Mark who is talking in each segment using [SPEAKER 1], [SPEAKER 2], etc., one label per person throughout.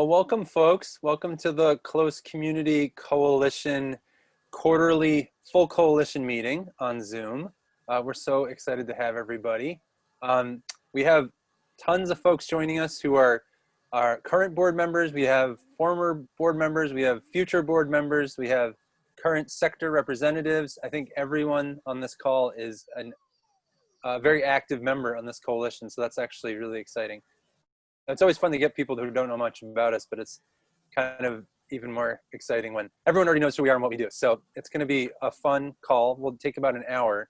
[SPEAKER 1] Well, welcome, folks. Welcome to the Close Community Coalition quarterly full coalition meeting on Zoom. We're so excited to have everybody. We have tons of folks joining us who are our current board members. We have former board members. We have future board members. We have current sector representatives. I think everyone on this call is a very active member on this coalition, so that's actually really exciting. It's always fun to get people who don't know much about us, but it's kind of even more exciting when everyone already knows who we are and what we do. So it's going to be a fun call. We'll take about an hour.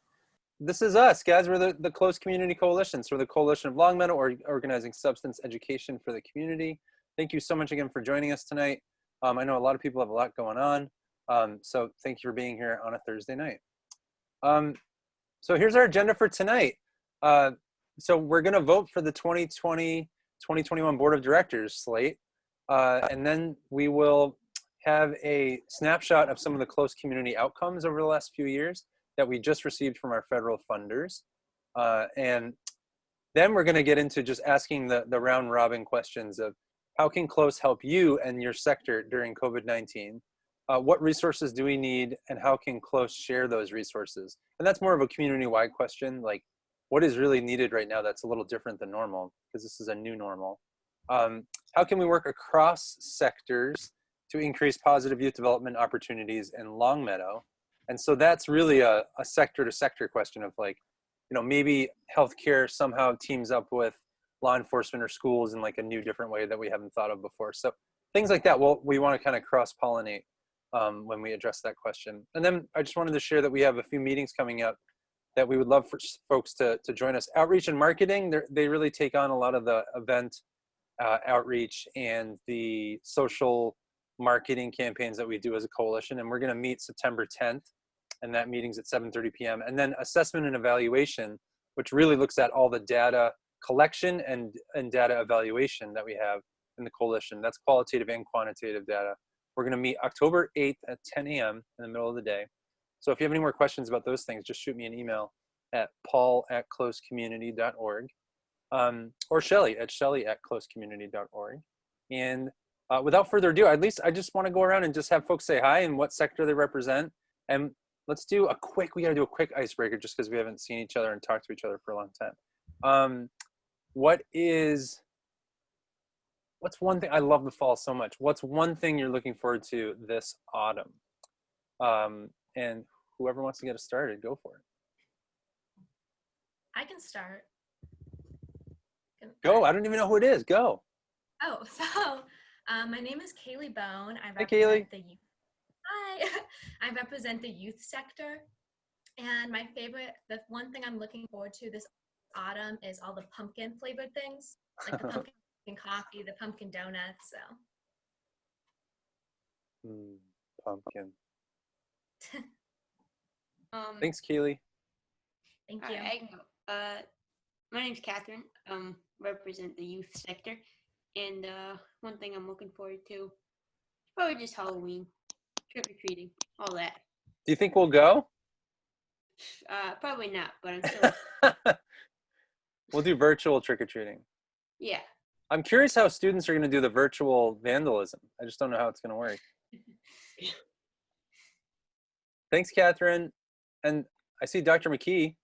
[SPEAKER 1] This is us, guys. We're the Close Community Coalition. So we're the Coalition of Longmeadow, organizing substance education for the community. Thank you so much again for joining us tonight. I know a lot of people have a lot going on. So thank you for being here on a Thursday night. So here's our agenda for tonight. So we're going to vote for the 2020-2021 Board of Directors slate. And then we will have a snapshot of some of the close community outcomes over the last few years that we just received from our federal funders. And then we're going to get into just asking the round robin questions of how can close help you and your sector during COVID-19? What resources do we need, and how can close share those resources? And that's more of a community-wide question, like what is really needed right now that's a little different than normal, because this is a new normal. How can we work across sectors to increase positive youth development opportunities in Longmeadow? And so that's really a sector to sector question of, like, you know, maybe healthcare somehow teams up with law enforcement or schools in like a new different way that we haven't thought of before. So things like that, well, we want to kind of cross-pollinate when we address that question. And then I just wanted to share that we have a few meetings coming up that we would love for folks to join us. Outreach and marketing, they really take on a lot of the event outreach and the social marketing campaigns that we do as a coalition. And we're going to meet September 10th, and that meeting's at 7:30 p.m. And then assessment and evaluation, which really looks at all the data collection and data evaluation that we have in the coalition. That's qualitative and quantitative data. We're going to meet October 8th at 10 a.m. in the middle of the day. So if you have any more questions about those things, just shoot me an email at paul@closecommunity.org or Shelly@closecommunity.org. And without further ado, at least I just want to go around and just have folks say hi and what sector they represent. And let's do we got to do a quick icebreaker just because we haven't seen each other and talked to each other for a long time. What's one thing, I love the fall so much. What's one thing you're looking forward to this autumn? And whoever wants to get us started, go for it.
[SPEAKER 2] I can start.
[SPEAKER 1] Go, I don't even know who it is, go.
[SPEAKER 2] Oh, so my name is Kaylee Bone. I
[SPEAKER 1] Hey, Kaylee.
[SPEAKER 2] Hi, I represent the youth sector. And the one thing I'm looking forward to this autumn is all the pumpkin flavored things, like the pumpkin coffee, the pumpkin donuts, so.
[SPEAKER 1] Pumpkin. Thanks, Keely.
[SPEAKER 2] Thank you.
[SPEAKER 3] I can go. My name's Catherine. Represent the youth sector, and one thing I'm looking forward to is probably just Halloween, trick or treating, all that.
[SPEAKER 1] Do you think we'll go?
[SPEAKER 3] Probably not, but I'm still.
[SPEAKER 1] We'll do virtual trick or treating.
[SPEAKER 3] Yeah.
[SPEAKER 1] I'm curious how students are going to do the virtual vandalism. I just don't know how it's going to work. Thanks, Catherine. And I see Dr. McKee.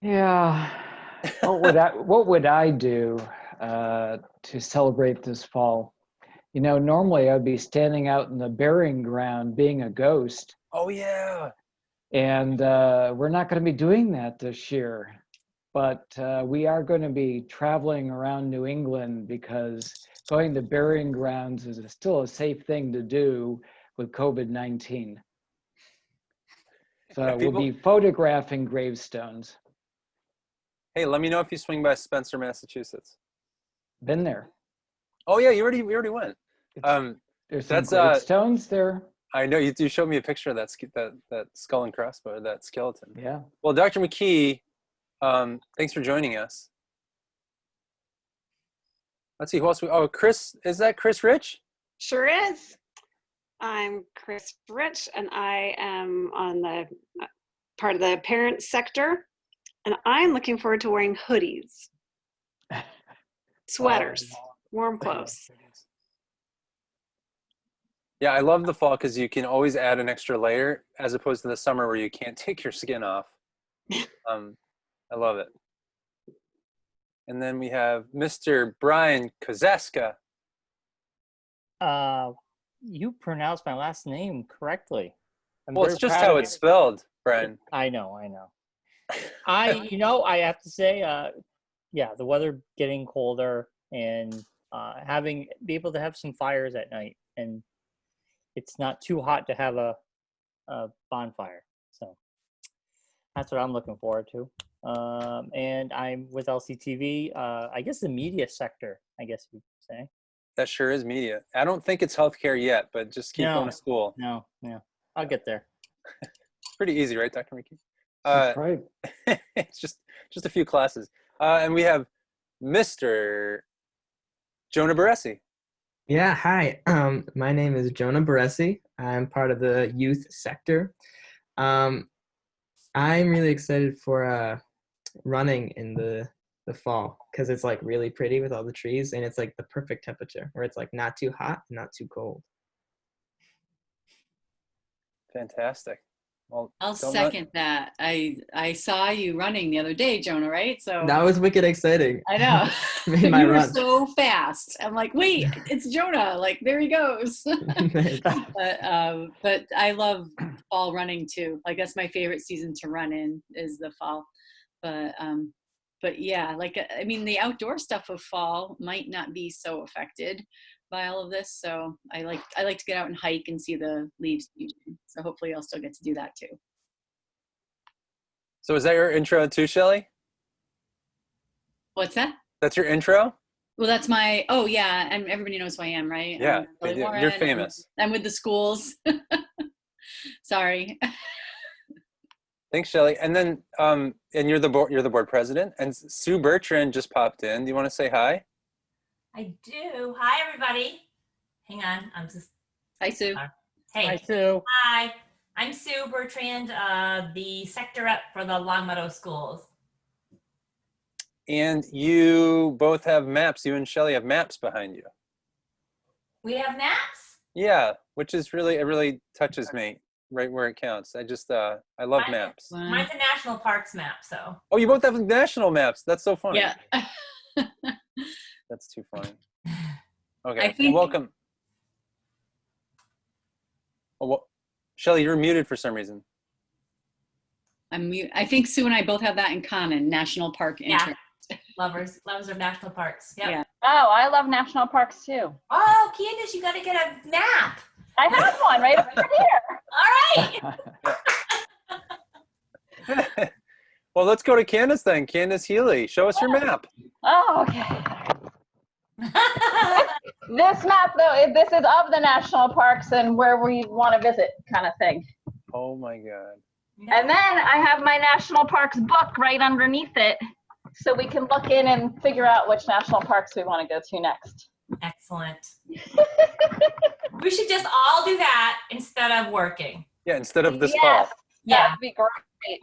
[SPEAKER 4] Yeah, what would I do to celebrate this fall? You know, normally I'd be standing out in the burying ground being a ghost.
[SPEAKER 1] Oh yeah.
[SPEAKER 4] And we're not going to be doing that this year, but we are going to be traveling around New England because going to burying grounds is still a safe thing to do with COVID-19. So we'll be photographing gravestones.
[SPEAKER 1] Hey, let me know if you swing by Spencer, Massachusetts.
[SPEAKER 4] Been there.
[SPEAKER 1] Oh yeah, we already went.
[SPEAKER 4] There's some gravestones there.
[SPEAKER 1] I know you showed me a picture of that skull and crossbow, that skeleton.
[SPEAKER 4] Yeah.
[SPEAKER 1] Well, Dr. McKee, thanks for joining us. Let's see who else Chris, is that Chris Rich?
[SPEAKER 5] Sure is. I'm Chris Rich, and I am on the part of the parent sector, and I'm looking forward to wearing hoodies. Sweaters, warm clothes.
[SPEAKER 1] Yeah, I love the fall because you can always add an extra layer as opposed to the summer where you can't take your skin off. I love it. And then we have Mr. Brian Kozeska.
[SPEAKER 6] You pronounced my last name correctly.
[SPEAKER 1] Well, it's just how it's spelled, Brian.
[SPEAKER 6] I know. I have to say, yeah, the weather getting colder and be able to have some fires at night, and it's not too hot to have a bonfire. So that's what I'm looking forward to. And I'm with LCTV, I guess the media sector, I guess you could say.
[SPEAKER 1] That sure is media. I don't think it's healthcare yet, but just keep going to school.
[SPEAKER 6] No, I'll get there.
[SPEAKER 1] Pretty easy, right, Dr. McKee?
[SPEAKER 4] That's right.
[SPEAKER 1] It's just a few classes. And we have Mr. Jonah Baresi.
[SPEAKER 7] Yeah, hi. My name is Jonah Baresi. I'm part of the youth sector. I'm really excited for running in the fall because it's like really pretty with all the trees, and it's like the perfect temperature where it's like not too hot and not too cold.
[SPEAKER 1] Fantastic. Well,
[SPEAKER 8] I'll second that. I saw you running the other day, Jonah, right? So
[SPEAKER 7] that was wicked exciting.
[SPEAKER 8] I know.
[SPEAKER 7] Made my
[SPEAKER 8] you were
[SPEAKER 7] run.
[SPEAKER 8] so fast. I'm like, wait, it's Jonah. Like, there he goes. But I love fall running too. Like, that's my favorite season to run in is the fall. But yeah, like, I mean, the outdoor stuff of fall might not be so affected by all of this. So I like to get out and hike and see the leaves changing. So hopefully I'll still get to do that too.
[SPEAKER 1] So is that your intro too, Shelley?
[SPEAKER 8] What's that?
[SPEAKER 1] That's your intro?
[SPEAKER 8] Well, that's my, oh yeah, and everybody knows who I am, right?
[SPEAKER 1] Yeah,
[SPEAKER 8] Shelley
[SPEAKER 1] they do.
[SPEAKER 8] Warren,
[SPEAKER 1] You're famous.
[SPEAKER 8] I'm with the schools. Sorry.
[SPEAKER 1] Thanks, Shelley. And then, and you're the board president. And Sue Bertrand just popped in. Do you want to say hi?
[SPEAKER 9] I do. Hi, everybody. Hang on. I'm just.
[SPEAKER 8] Hi, Sue.
[SPEAKER 9] Hey.
[SPEAKER 6] Hi, Sue.
[SPEAKER 9] Hi. I'm Sue Bertrand, the sector rep for the Longmeadow schools.
[SPEAKER 1] And you both have maps. You and Shelley have maps behind you.
[SPEAKER 9] We have maps?
[SPEAKER 1] Yeah, which is really, it really touches me right where it counts. I just, I love maps.
[SPEAKER 8] Wow.
[SPEAKER 9] Mine's a national parks map, so.
[SPEAKER 1] Oh, you both have national maps. That's so funny.
[SPEAKER 8] Yeah.
[SPEAKER 1] That's too funny. Okay,
[SPEAKER 8] I think,
[SPEAKER 1] welcome. Oh, well, Shelley, you're muted for some reason.
[SPEAKER 8] I think Sue and I both have that in common, national park interest.
[SPEAKER 9] Lovers of national parks. Yep.
[SPEAKER 8] Yeah.
[SPEAKER 10] Oh, I love national parks too.
[SPEAKER 9] Oh, Candace, you got to get a map.
[SPEAKER 10] I have one right over here.
[SPEAKER 9] All right.
[SPEAKER 1] Well, let's go to Candace then. Candace Healy, show us your map.
[SPEAKER 10] Oh, okay. This map, though, this is of the national parks and where we want to visit kind of thing.
[SPEAKER 1] Oh my God.
[SPEAKER 10] And then I have my national parks book right underneath it, so we can look in and figure out which national parks we want to go to next.
[SPEAKER 9] Excellent. We should just all do that instead of working.
[SPEAKER 1] Yeah, instead of this
[SPEAKER 10] Yes,
[SPEAKER 1] fall.
[SPEAKER 9] Yeah.
[SPEAKER 10] that'd be great.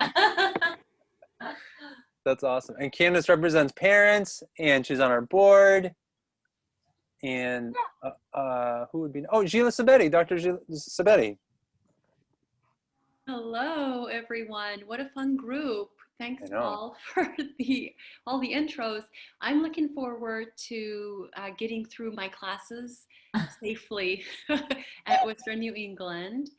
[SPEAKER 1] That's awesome. And Candace represents parents, and she's on our board. And who would be? Oh, Gila Sabetti, Dr. Gila Sabetti.
[SPEAKER 11] Hello, everyone. What a fun group. Thanks all for all the intros. I'm looking forward to getting through my classes safely at Western New England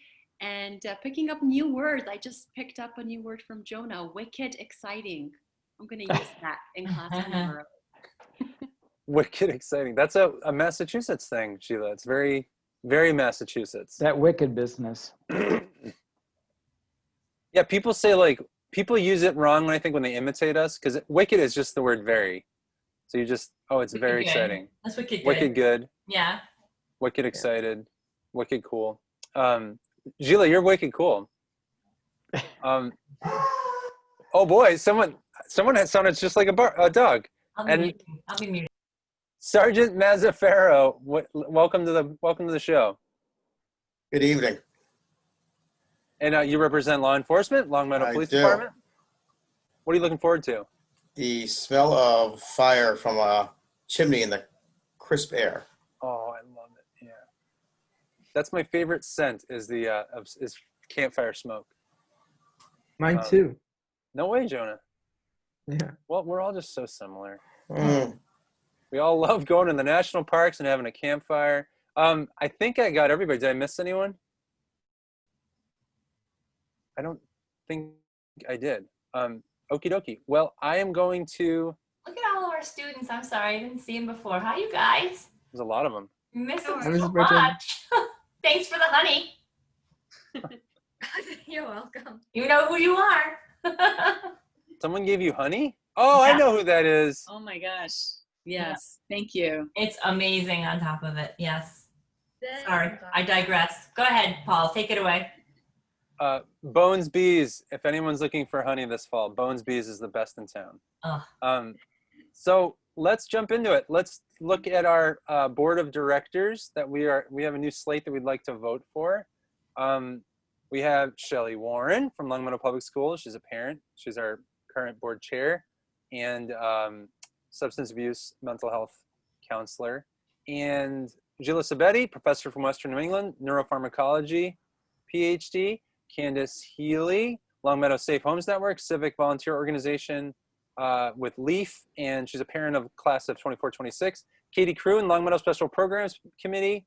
[SPEAKER 11] and picking up new words. I just picked up a new word from Jonah, wicked exciting. I'm going to use that in class tomorrow.
[SPEAKER 1] Wicked exciting. That's a Massachusetts thing, Sheila. It's very, very Massachusetts.
[SPEAKER 4] That wicked business.
[SPEAKER 1] Yeah, people say people use it wrong when they imitate us, because wicked is just the word very. So you just, it's wicked very good. Exciting.
[SPEAKER 9] That's wicked good.
[SPEAKER 1] Wicked good.
[SPEAKER 9] Yeah.
[SPEAKER 1] Wicked excited. Wicked cool. Gila, you're wicked cool. Oh boy, someone has sounded just like a dog.
[SPEAKER 9] I'll be muted.
[SPEAKER 1] Sergeant Mazzaferro, welcome to the show.
[SPEAKER 12] Good evening.
[SPEAKER 1] And you represent law enforcement, Longmeadow Police Department. What are you looking forward to?
[SPEAKER 12] The smell of fire from a chimney and the crisp air.
[SPEAKER 1] Oh, I love it. Yeah. That's my favorite scent is is campfire smoke.
[SPEAKER 7] Mine too.
[SPEAKER 1] No way, Jonah.
[SPEAKER 7] Yeah.
[SPEAKER 1] Well, we're all just so similar.
[SPEAKER 12] Mm.
[SPEAKER 1] We all love going to the national parks and having a campfire. I think I got everybody. Did I miss anyone? I don't think I did. Okie dokie. Well, I am going to.
[SPEAKER 9] Look at all of our students. I'm sorry, I didn't see them before. Hi, you guys.
[SPEAKER 1] There's a lot of them.
[SPEAKER 9] Miss them
[SPEAKER 7] Hi, Mrs.
[SPEAKER 9] so
[SPEAKER 7] Bridget.
[SPEAKER 9] much. Thanks for the honey.
[SPEAKER 2] You're welcome.
[SPEAKER 9] You know who you are.
[SPEAKER 1] Someone gave you honey? Oh,
[SPEAKER 9] Yeah.
[SPEAKER 1] I know who that is.
[SPEAKER 8] Oh my gosh. Yes. Thank you.
[SPEAKER 9] It's amazing on top of it. Yes.
[SPEAKER 2] There
[SPEAKER 9] Sorry,
[SPEAKER 2] you go.
[SPEAKER 9] I digress. Go ahead, Paul. Take it away.
[SPEAKER 1] Bones Bees. If anyone's looking for honey this fall, Bones Bees is the best in town.
[SPEAKER 9] Oh.
[SPEAKER 1] So let's jump into it. Let's look at our board of directors that we have a new slate that we'd like to vote for. We have Shelley Warren from Long Meadow Public Schools. She's a parent. She's our current board chair and substance abuse mental health counselor. And Gila Sabetti, professor from Western New England, neuropharmacology, PhD. Candace Healy, Long Meadow Safe Homes Network, civic volunteer organization with LEAF, and she's a parent of class of 24-26. Katie Kroon, Long Meadow Special Programs Committee.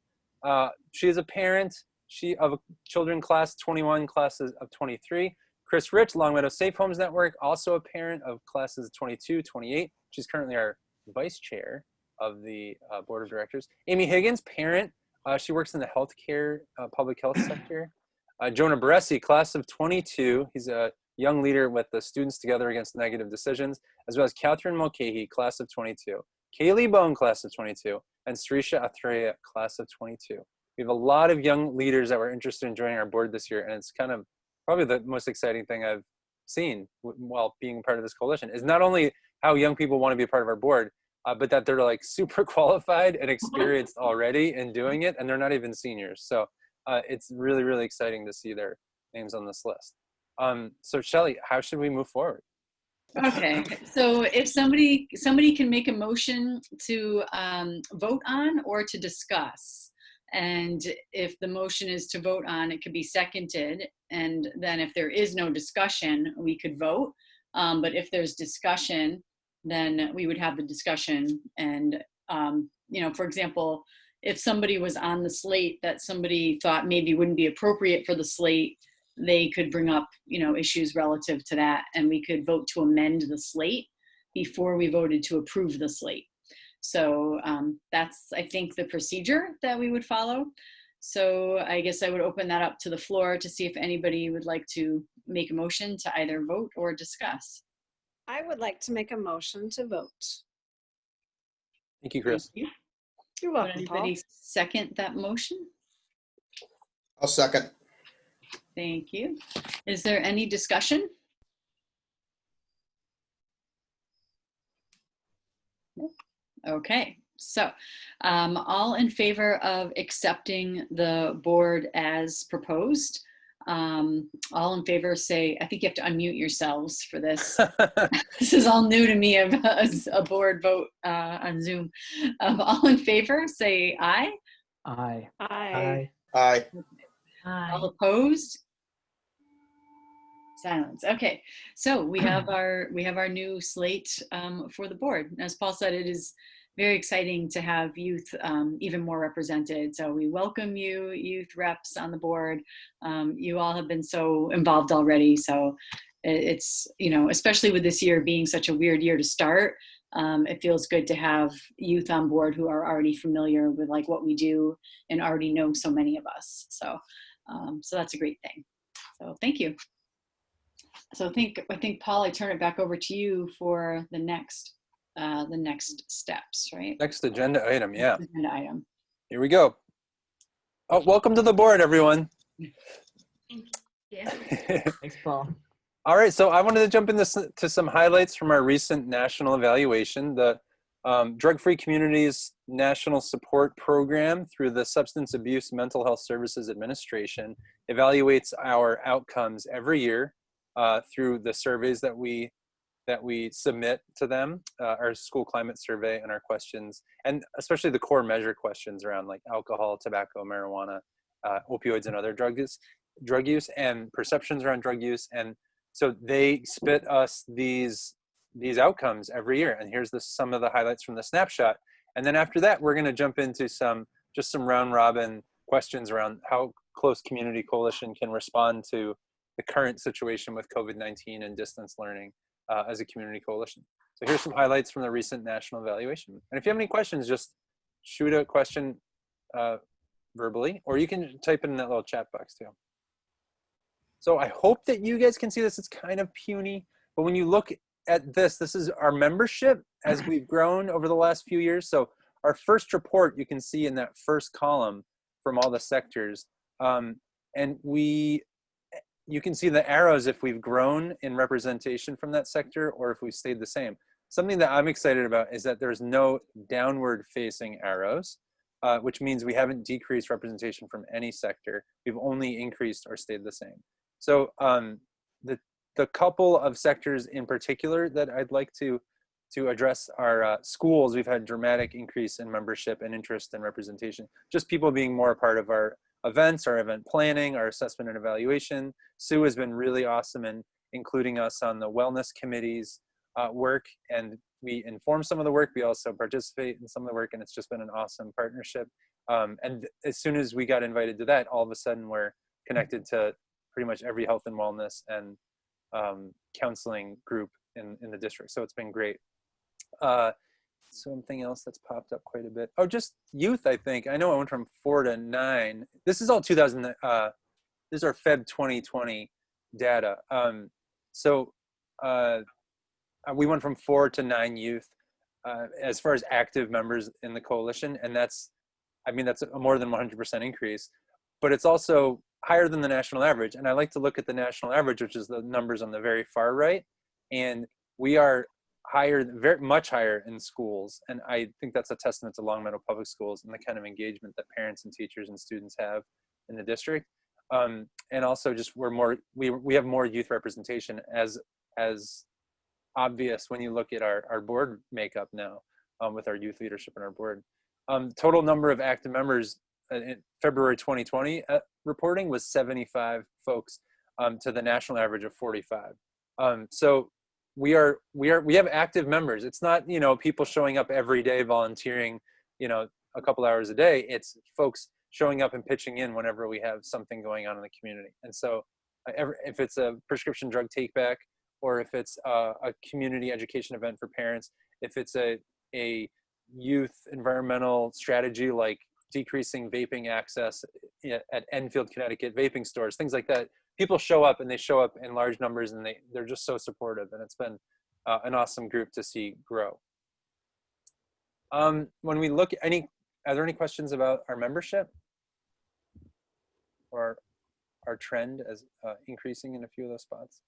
[SPEAKER 1] She is a parent of a children class 21, classes of 23. Chris Rich, Long Meadow Safe Homes Network, also a parent of classes of 22, 28. She's currently our vice chair of the board of directors. Amy Higgins, parent. She works in the healthcare, public health sector. Jonah Baresi, class of 22. He's a young leader with the Students Together Against Negative Decisions, as well as Catherine Mulcahy, class of 22. Kaylee Bone, class of 22. And Srisha Athreya, class of 22. We have a lot of young leaders that were interested in joining our board this year, and it's kind of probably the most exciting thing I've seen while being part of this coalition is not only how young people want to be a part of our board, but that they're like super qualified and experienced already in doing it, and they're not even seniors. So it's really, really exciting to see their names on this list. So Shelley, how should we move forward?
[SPEAKER 8] Okay, so if somebody can make a motion to vote on or to discuss, and if the motion is to vote on, it could be seconded, and then if there is no discussion, we could vote. But if there's discussion, then we would have the discussion. And you know, for example, if somebody was on the slate that somebody thought maybe wouldn't be appropriate for the slate, they could bring up, you know, issues relative to that, and we could vote to amend the slate before we voted to approve the slate. So that's, I think, the procedure that we would follow. So I guess I would open that up to the floor to see if anybody would like to make a motion to either vote or discuss.
[SPEAKER 5] I would like to make a motion to vote.
[SPEAKER 1] Thank you, Chris.
[SPEAKER 8] Thank you.
[SPEAKER 5] You're
[SPEAKER 8] Would
[SPEAKER 5] welcome, Paul.
[SPEAKER 8] anybody second that motion?
[SPEAKER 12] I'll second.
[SPEAKER 8] Thank you. Is there any discussion? No? Okay, so all in favor of accepting the board as proposed? All in favor say, I think you have to unmute yourselves for this. This is all new to me of a board vote on Zoom. All in favor say aye.
[SPEAKER 4] Aye.
[SPEAKER 5] Aye.
[SPEAKER 12] Aye.
[SPEAKER 8] All opposed? Silence. Okay, so we have our new slate for the board. As Paul said, it is very exciting to have youth even more represented. So we welcome you, youth reps on the board. You all have been so involved already. So it's, you know, especially with this year being such a weird year to start, it feels good to have youth on board who are already familiar with like what we do and already know so many of us. So, so that's a great thing. So thank you. So I think Paul, I turn it back over to you for the next steps, right?
[SPEAKER 1] Next agenda item, yeah.
[SPEAKER 8] Agenda item.
[SPEAKER 1] Here we go. Oh, welcome to the board, everyone.
[SPEAKER 2] Thank you.
[SPEAKER 7] Thanks, Paul.
[SPEAKER 1] All right, so I wanted to jump into some highlights from our recent national evaluation. The Drug-Free Communities National Support Program through the Substance Abuse Mental Health Services Administration evaluates our outcomes every year through the surveys that we that we submit to them, our school climate survey and our questions, and especially the core measure questions around like alcohol, tobacco, marijuana, opioids, and other drug use, and perceptions around drug use. And so they spit us these outcomes every year. And here's some of the highlights from the snapshot. And then after that, we're going to jump into some round robin questions around how Close Community Coalition can respond to the current situation with COVID-19 and distance learning as a community coalition. So here's some highlights from the recent national evaluation. And if you have any questions, just shoot a question verbally, or you can type it in that little chat box too. So I hope that you guys can see this. It's kind of puny, but when you look at this is our membership as we've grown over the last few years. So our first report, you can see in that first column from all the sectors. And you can see the arrows if we've grown in representation from that sector or if we've stayed the same. Something that I'm excited about is that there's no downward facing arrows, which means we haven't decreased representation from any sector. We've only increased or stayed the same. So the couple of sectors in particular that I'd like to address are schools. We've had dramatic increase in membership and interest and representation. Just people being more a part of our events, our event planning, our assessment and evaluation. Sue has been really awesome in including us on the wellness committee's work, and we inform some of the work. We also participate in some of the work, and it's just been an awesome partnership. And as soon as we got invited to that, all of a sudden we're connected to pretty much every health and wellness and counseling group in the district. So it's been great. Something else that's popped up quite a bit. Oh, just youth, I think. I know I went from 4 to 9. This is all 2000, this is our Feb 2020 data. We went from 4 to 9 youth as far as active members in the coalition. And that's a more than 100% increase, but it's also higher than the national average. And I like to look at the national average, which is the numbers on the very far right. And we are higher, very much higher in schools. And I think that's a testament to Long Meadow Public Schools and the kind of engagement that parents and teachers and students have in the district. And also just we have more youth representation as obvious when you look at our board makeup now with our youth leadership in our board. Total number of active members in February 2020 reporting was 75 folks to the national average of 45. So we have active members. It's not, people showing up every day volunteering, a couple hours a day. It's folks showing up and pitching in whenever we have something going on in the community. And so if it's a prescription drug take back, or if it's a community education event for parents, if it's a youth environmental strategy like decreasing vaping access at Enfield, Connecticut vaping stores, things like that, people show up, and they show up in large numbers, and they're just so supportive, and it's been an awesome group to see grow. When we look at are there any questions about our membership or our trend as increasing in a few of those spots?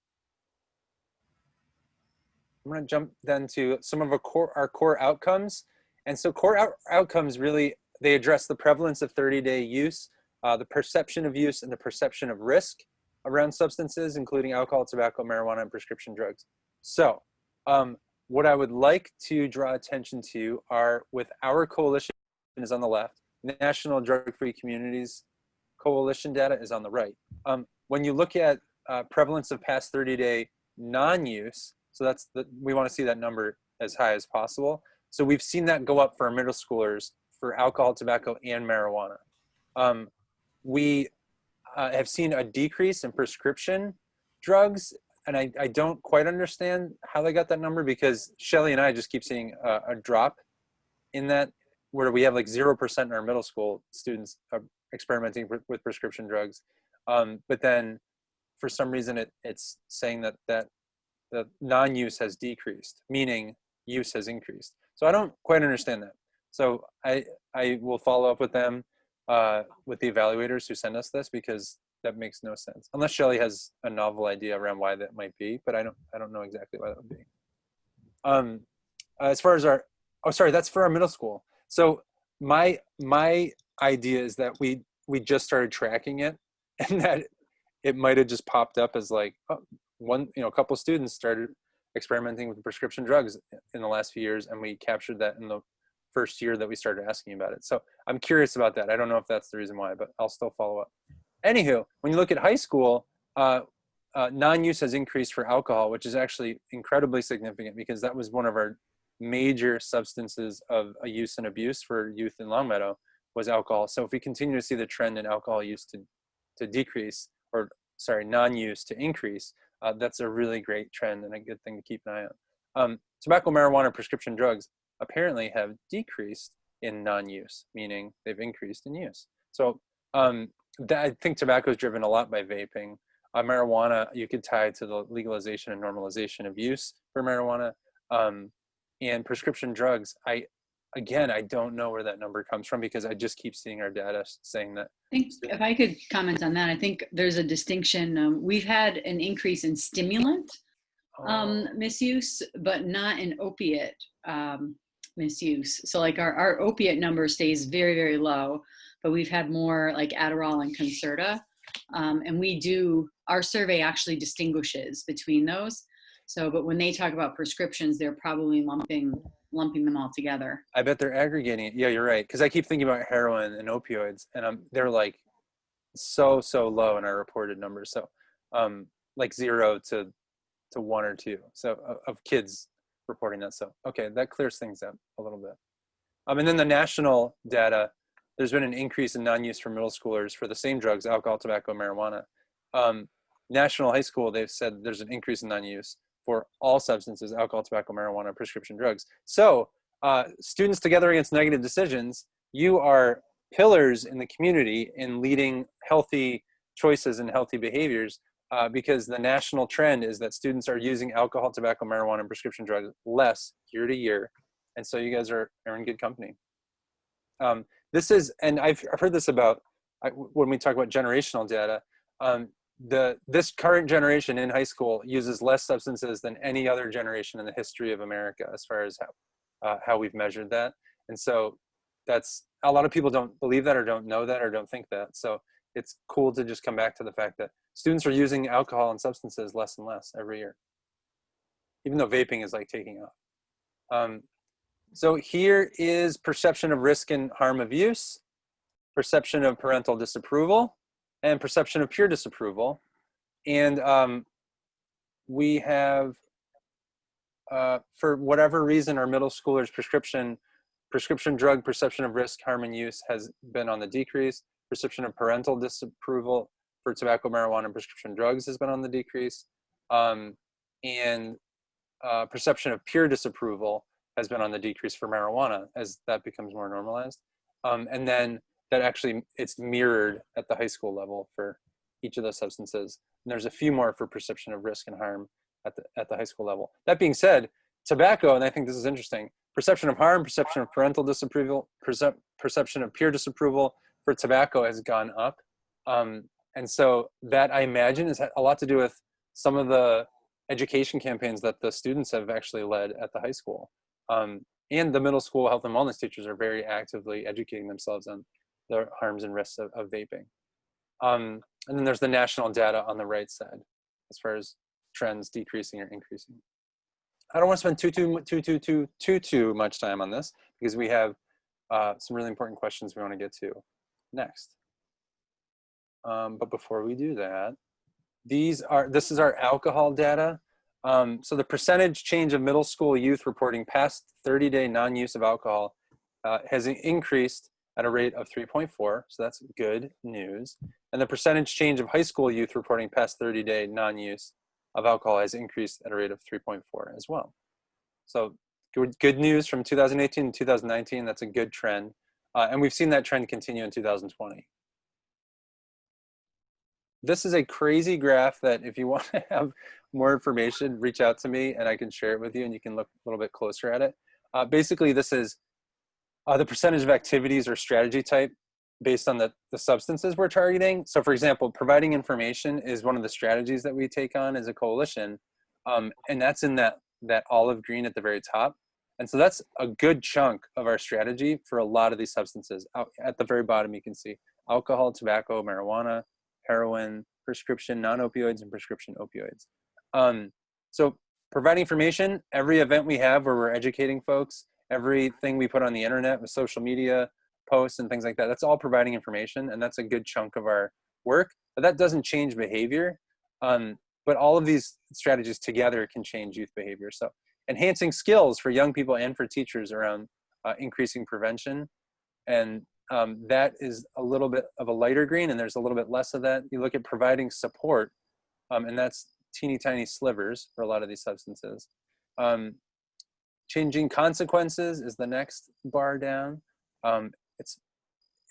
[SPEAKER 1] I'm going to jump then to some of our core outcomes. And so core outcomes really, they address the prevalence of 30-day use, the perception of use, and the perception of risk around substances, including alcohol, tobacco, marijuana, and prescription drugs. So what I would like to draw attention to are, with our coalition is on the left, National Drug-Free Communities Coalition data is on the right. When you look at prevalence of past 30-day non-use, so we want to see that number as high as possible. So we've seen that go up for our middle schoolers for alcohol, tobacco, and marijuana. We have seen a decrease in prescription drugs, and I don't quite understand how they got that number, because Shelly and I just keep seeing a drop in that, where we have like 0% in our middle school students experimenting with prescription drugs. But then for some reason it's saying that the non-use has decreased, meaning use has increased. So I don't quite understand that. So I will follow up with them, with the evaluators who send us this, because that makes no sense. Unless Shelly has a novel idea around why that might be, but I don't know exactly why that would be. As far as that's for our middle school. So my idea is that we just started tracking it, and that it might have just popped up as like, a couple students started experimenting with prescription drugs in the last few years, and we captured that in the first year that we started asking about it. So I'm curious about that. I don't know if that's the reason why, but I'll still follow up. Anywho, when you look at high school, non-use has increased for alcohol, which is actually incredibly significant because that was one of our major substances of use and abuse for youth in Longmeadow was alcohol. So if we continue to see the trend in alcohol use to decrease, or sorry, non-use to increase, that's a really great trend and a good thing to keep an eye on. Tobacco, marijuana, prescription drugs apparently have decreased in non-use, meaning they've increased in use. So I think tobacco is driven a lot by vaping. Marijuana, you could tie to the legalization and normalization of use for marijuana. And prescription drugs, I don't know where that number comes from because I just keep seeing our data saying that.
[SPEAKER 8] I think if I could comment on that, I think there's a distinction. We've had an increase in stimulant misuse, but not in opiate misuse. So like our opiate number stays very, very low, but we've had more like Adderall and Concerta. And our survey actually distinguishes between those. So, but when they talk about prescriptions, they're probably lumping them all together.
[SPEAKER 1] I bet they're aggregating it. Yeah, you're right. Because I keep thinking about heroin and opioids, and they're like so low in our reported numbers. So, like 0 to 1 or 2. So of kids reporting that. So okay, that clears things up a little bit. And then the national data, there's been an increase in non-use for middle schoolers for the same drugs, alcohol, tobacco, marijuana. National high school, they've said there's an increase in non-use for all substances, alcohol, tobacco, marijuana, prescription drugs. So Students Together Against Negative Decisions, you are pillars in the community in leading healthy choices and healthy behaviors because the national trend is that students are using alcohol, tobacco, marijuana, and prescription drugs less year to year. And so you guys are in good company. This is, and I've heard this about when we talk about generational data, this current generation in high school uses less substances than any other generation in the history of America as far as how we've measured that. And so that's, a lot of people don't believe that or don't know that or don't think that. So it's cool to just come back to the fact that students are using alcohol and substances less and less every year, even though vaping is like taking off. So here is perception of risk and harm of use, perception of parental disapproval, and perception of peer disapproval. And we have, for whatever reason, our middle schoolers' prescription drug perception of risk, harm, and use has been on the decrease. Perception of parental disapproval for tobacco, marijuana, and prescription drugs has been on the decrease. And perception of peer disapproval has been on the decrease for marijuana as that becomes more normalized. And then that actually, it's mirrored at the high school level for each of those substances. And there's a few more for perception of risk and harm at the high school level. That being said, tobacco, and I think this is interesting, perception of harm, perception of parental disapproval, perception of peer disapproval for tobacco has gone up. And so that, I imagine, has a lot to do with some of the education campaigns that the students have actually led at the high school. And the middle school health and wellness teachers are very actively educating themselves on the harms and risks of vaping. And then there's the national data on the right side as far as trends decreasing or increasing. I don't want to spend too much time on this because we have some really important questions we want to get to next. But before we do that, this is our alcohol data. So the percentage change of middle school youth reporting past 30-day non-use of alcohol has increased at a rate of 3.4, so that's good news. And the percentage change of high school youth reporting past 30-day non-use of alcohol has increased at a rate of 3.4 as well. So good news from 2018 to 2019, that's a good trend. And we've seen that trend continue in 2020. This is a crazy graph that if you want to have more information, reach out to me and I can share it with you and you can look a little bit closer at it. Basically, this is the percentage of activities or strategy type based on the substances we're targeting. So for example, providing information is one of the strategies that we take on as a coalition. And that's in that olive green at the very top. And so that's a good chunk of our strategy for a lot of these substances. At the very bottom, you can see alcohol, tobacco, marijuana, heroin, prescription non-opioids, and prescription opioids. So providing information, every event we have where we're educating folks, everything we put on the internet with social media posts and things like that, that's all providing information, and that's a good chunk of our work. But that doesn't change behavior. But all of these strategies together can change youth behavior. So enhancing skills for young people and for teachers around increasing prevention. And that is a little bit of a lighter green, and there's a little bit less of that. You look at providing support, and that's teeny tiny slivers for a lot of these substances. Changing consequences is the next bar down.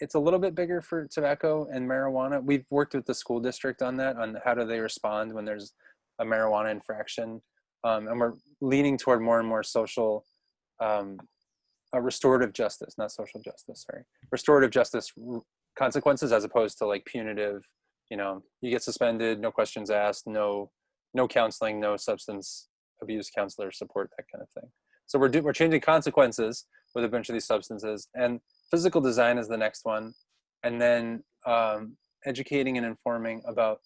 [SPEAKER 1] It's a little bit bigger for tobacco and marijuana. We've worked with the school district on that, on how do they respond when there's a marijuana infraction. And we're leaning toward more and more social, restorative justice, not social justice, sorry. Restorative justice consequences as opposed to like punitive, you get suspended, no questions asked, no counseling, no substance abuse counselor support, that kind of thing. So we're changing consequences with a bunch of these substances, and physical design is the next one. And then educating and informing about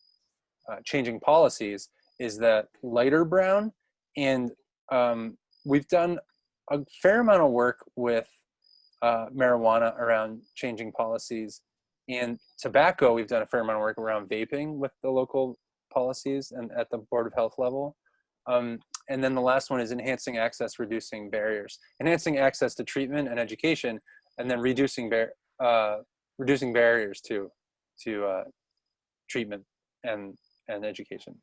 [SPEAKER 1] changing policies is that lighter brown. And we've done a fair amount of work with marijuana around changing policies. And tobacco, we've done a fair amount of work around vaping with the local policies and at the Board of Health level. And then the last one is enhancing access, reducing barriers. Enhancing access to treatment and education, and then reducing barriers to treatment and education.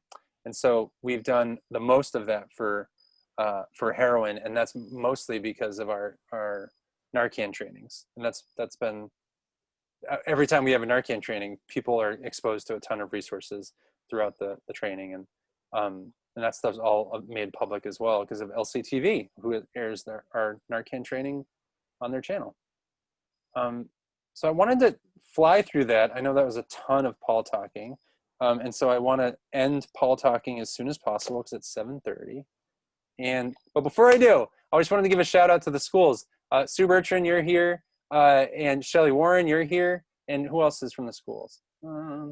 [SPEAKER 1] And so we've done the most of that for heroin, and that's mostly because of our Narcan trainings. And that's been, every time we have a Narcan training, people are exposed to a ton of resources throughout the training. And that stuff's all made public as well because of LCTV, who airs our Narcan training on their channel. So I wanted to fly through that. I know that was a ton of Paul talking. And so I want to end Paul talking as soon as possible because it's 7:30. But before I do, I just wanted to give a shout out to the schools. Sue Bertrand, you're here. And Shelley Warren, you're here. And who else is from the schools? I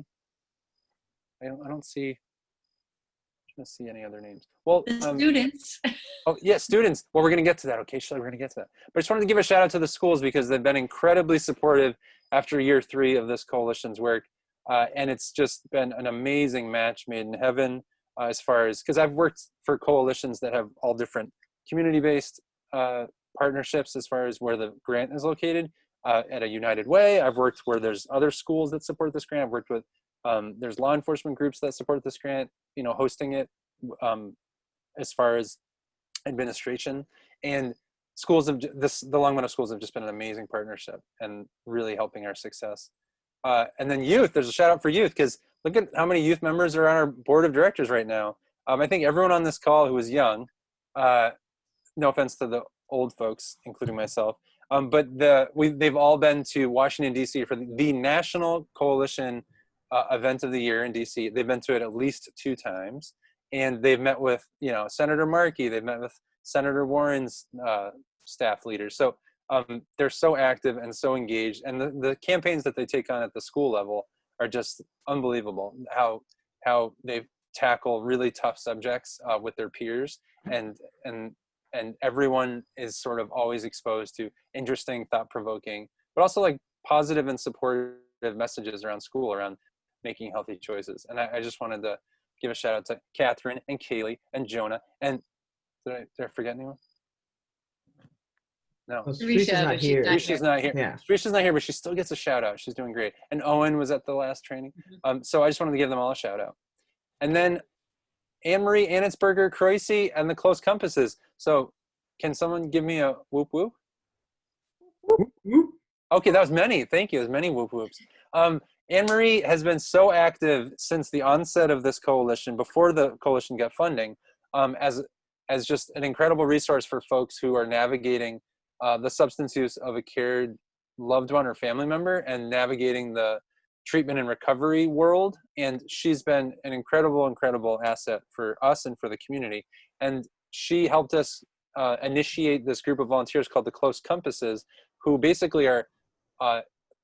[SPEAKER 1] don't see any other names. Well,
[SPEAKER 8] Students.
[SPEAKER 1] Oh, yeah, students. Well, we're going to get to that. Okay, Shelley, we're going to get to that. But I just wanted to give a shout out to the schools because they've been incredibly supportive after year 3 of this coalition's work. And it's just been an amazing match made in heaven as far as, because I've worked for coalitions that have all different community-based partnerships as far as where the grant is located at a United Way. I've worked where there's other schools that support this grant. I've worked with, there's law enforcement groups that support this grant, hosting it as far as administration. And schools of the Long Meadow schools have just been an amazing partnership and really helping our success. And then youth, there's a shout out for youth because look at how many youth members are on our board of directors right now. I think everyone on this call who is young, no offense to the old folks, including myself, but they've all been to Washington, D.C. for the National Coalition event of the year in D.C. They've been to it at least 2 times. And they've met with, Senator Markey, they've met with Senator Warren's staff leaders. So they're so active and so engaged. And the campaigns that they take on at the school level are just unbelievable, how they tackle really tough subjects with their peers. And everyone is sort of always exposed to interesting, thought-provoking, but also like positive and supportive messages around school, around making healthy choices. And I just wanted to give a shout out to Catherine and Kaylee and Jonah. And did I forget anyone? No.
[SPEAKER 7] Well, Strisha's not here.
[SPEAKER 1] Strisha's not here.
[SPEAKER 7] Yeah.
[SPEAKER 1] Strisha's not here, but she still gets a shout out. She's doing great. And Owen was at the last training. So I just wanted to give them all a shout out. And then Anne-Marie Anitzberger, Croisy, and the Close Compasses. So can someone give me a whoop whoop?
[SPEAKER 7] Whoop, whoop.
[SPEAKER 1] Okay, that was many. Thank you. There's many whoop whoops. Anne-Marie has been so active since the onset of this coalition, before the coalition got funding, as just an incredible resource for folks who are navigating the substance use of a cared loved one or family member and navigating the treatment and recovery world. And she's been an incredible asset for us and for the community. And she helped us initiate this group of volunteers called the Close Compasses, who basically are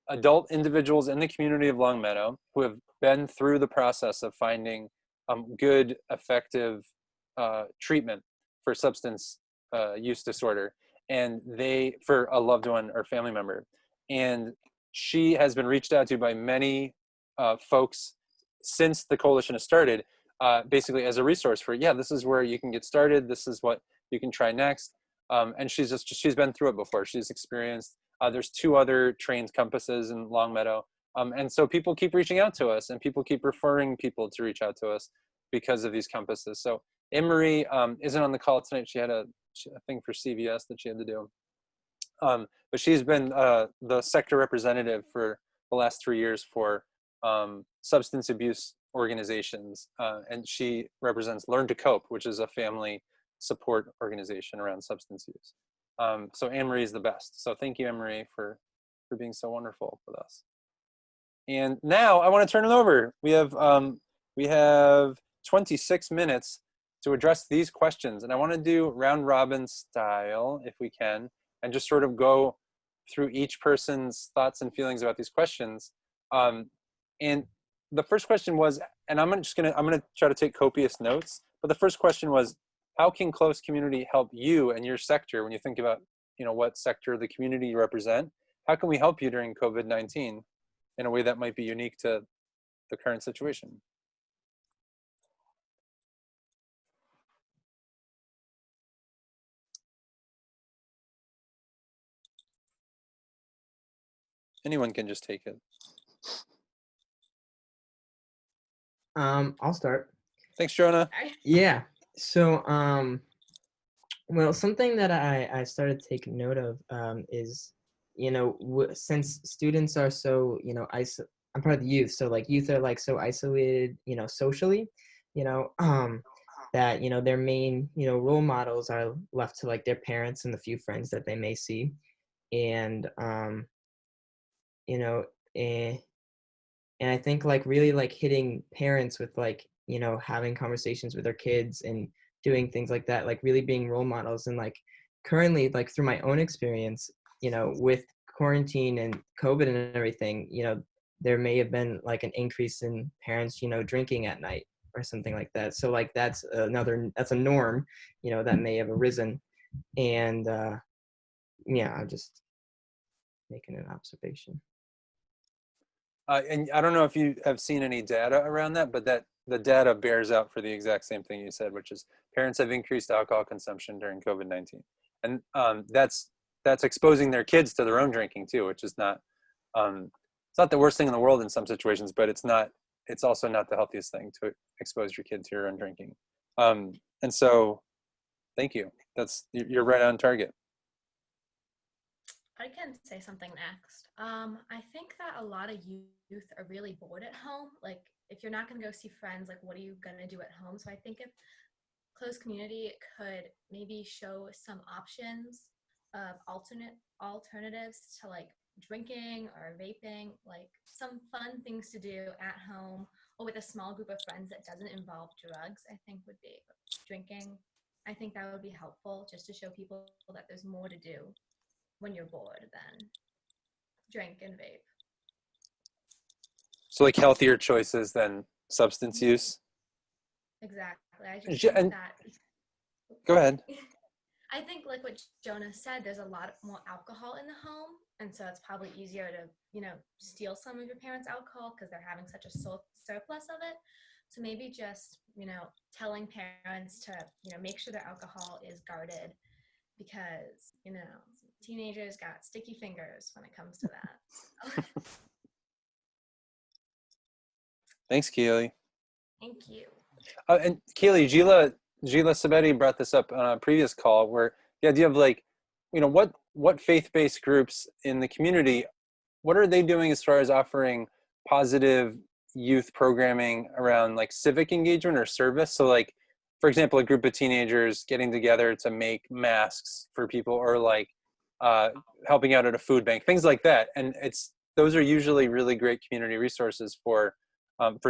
[SPEAKER 1] adult individuals in the community of Long Meadow who have been through the process of finding good, effective treatment for substance use disorder, and for a loved one or family member. And she has been reached out to by many folks since the coalition has started, basically as a resource for, yeah, this is where you can get started. This is what you can try next. And she's been through it before. She's experienced, there's 2 other trained compasses in Longmeadow. And so people keep reaching out to us, and people keep referring people to reach out to us because of these compasses. So Anne-Marie isn't on the call tonight. She had a thing for CVS that she had to do. But she's been the sector representative for the last 3 years for substance abuse organizations. And she represents Learn to Cope, which is a family support organization around substance use. So Anne-Marie is the best. So thank you, Anne-Marie, for being so wonderful with us. And now I want to turn it over. We have 26 minutes to address these questions, and I want to do round robin style if we can, and just sort of go through each person's thoughts and feelings about these questions. And the first question was, and I'm gonna try to take copious notes, but the first question was, how can close community help you and your sector when you think about, what sector of the community you represent? How can we help you during COVID-19 in a way that might be unique to the current situation? Anyone can just take it.
[SPEAKER 7] I'll start.
[SPEAKER 1] Thanks, Jonah.
[SPEAKER 7] Yeah. So, well, something that I started taking note of is, since students are so, I'm part of the youth, so like youth are like so isolated, socially, that, their main, role models are left to like their parents and the few friends that they may see. And, and I think like really like hitting parents with like, having conversations with their kids and doing things like that, like really being role models. And like currently, like through my own experience, with quarantine and COVID and everything, there may have been like an increase in parents, drinking at night or something like that. So like that's a norm, that may have arisen. And yeah, I'm just making an observation.
[SPEAKER 1] And I don't know if you have seen any data around that, but the data bears out for the exact same thing you said, which is parents have increased alcohol consumption during COVID-19. And that's exposing their kids to their own drinking too, which is not, it's not the worst thing in the world in some situations, but it's also not the healthiest thing to expose your kid to your own drinking. And so thank you. You're right on target.
[SPEAKER 2] I can say something next. I think that a lot of youth are really bored at home. Like, if you're not going to go see friends, like, what are you going to do at home? So I think if closed community could maybe show some options of alternatives to like drinking or vaping, like some fun things to do at home or with a small group of friends that doesn't involve drugs, I think would be drinking. I think that would be helpful just to show people that there's more to do when you're bored than drink and vape.
[SPEAKER 1] So like healthier choices than substance use?
[SPEAKER 2] Exactly. I just think that.
[SPEAKER 1] Go ahead.
[SPEAKER 2] I think like what Jonah said, there's a lot more alcohol in the home. And so it's probably easier to, steal some of your parents' alcohol because they're having such a surplus of it. So maybe just, telling parents to, make sure their alcohol is guarded because, teenagers got sticky fingers when it comes to that.
[SPEAKER 1] Thanks, Keely.
[SPEAKER 2] Thank you.
[SPEAKER 1] And Keely, Gila Sabetti brought this up on a previous call, where the idea of like, what faith-based groups in the community, what are they doing as far as offering positive youth programming around like civic engagement or service? So like, for example, a group of teenagers getting together to make masks for people, or like helping out at a food bank, things like that. And those are usually really great community resources for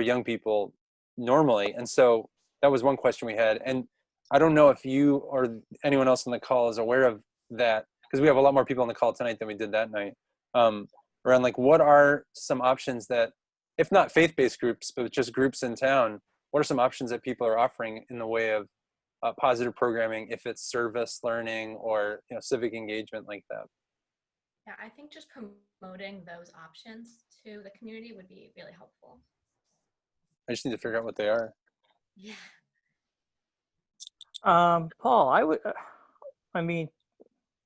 [SPEAKER 1] young people normally. And so that was one question we had. And I don't know if you or anyone else on the call is aware of that, because we have a lot more people on the call tonight than we did that night, around like, what are some options that, if not faith-based groups, but just groups in town, what are some options that people are offering in the way of positive programming if it's service learning or civic engagement like that.
[SPEAKER 2] Yeah, I think just promoting those options to the community would be really helpful.
[SPEAKER 1] I just need to figure out what they are.
[SPEAKER 2] Yeah.
[SPEAKER 6] Paul, I mean,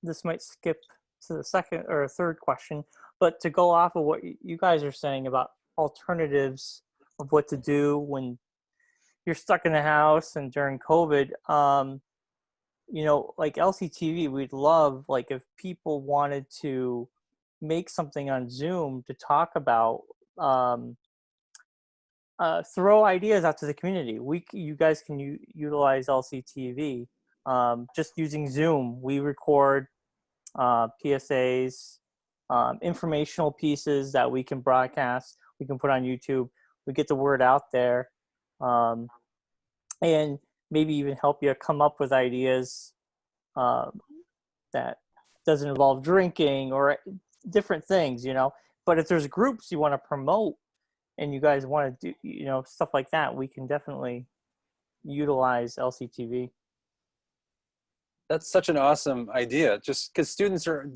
[SPEAKER 6] this might skip to the second or third question, but to go off of what you guys are saying about alternatives of what to do when you're stuck in the house and during COVID, like LCTV, we'd love, like, if people wanted to make something on Zoom to talk about, throw ideas out to the community. You guys can utilize LCTV. Just using Zoom, we record PSAs, informational pieces that we can broadcast, we can put on YouTube, we get the word out there, and maybe even help you come up with ideas that doesn't involve drinking or different things, But if there's groups you want to promote and you guys want to do, stuff like that, we can definitely utilize LCTV.
[SPEAKER 1] That's such an awesome idea. Just because students are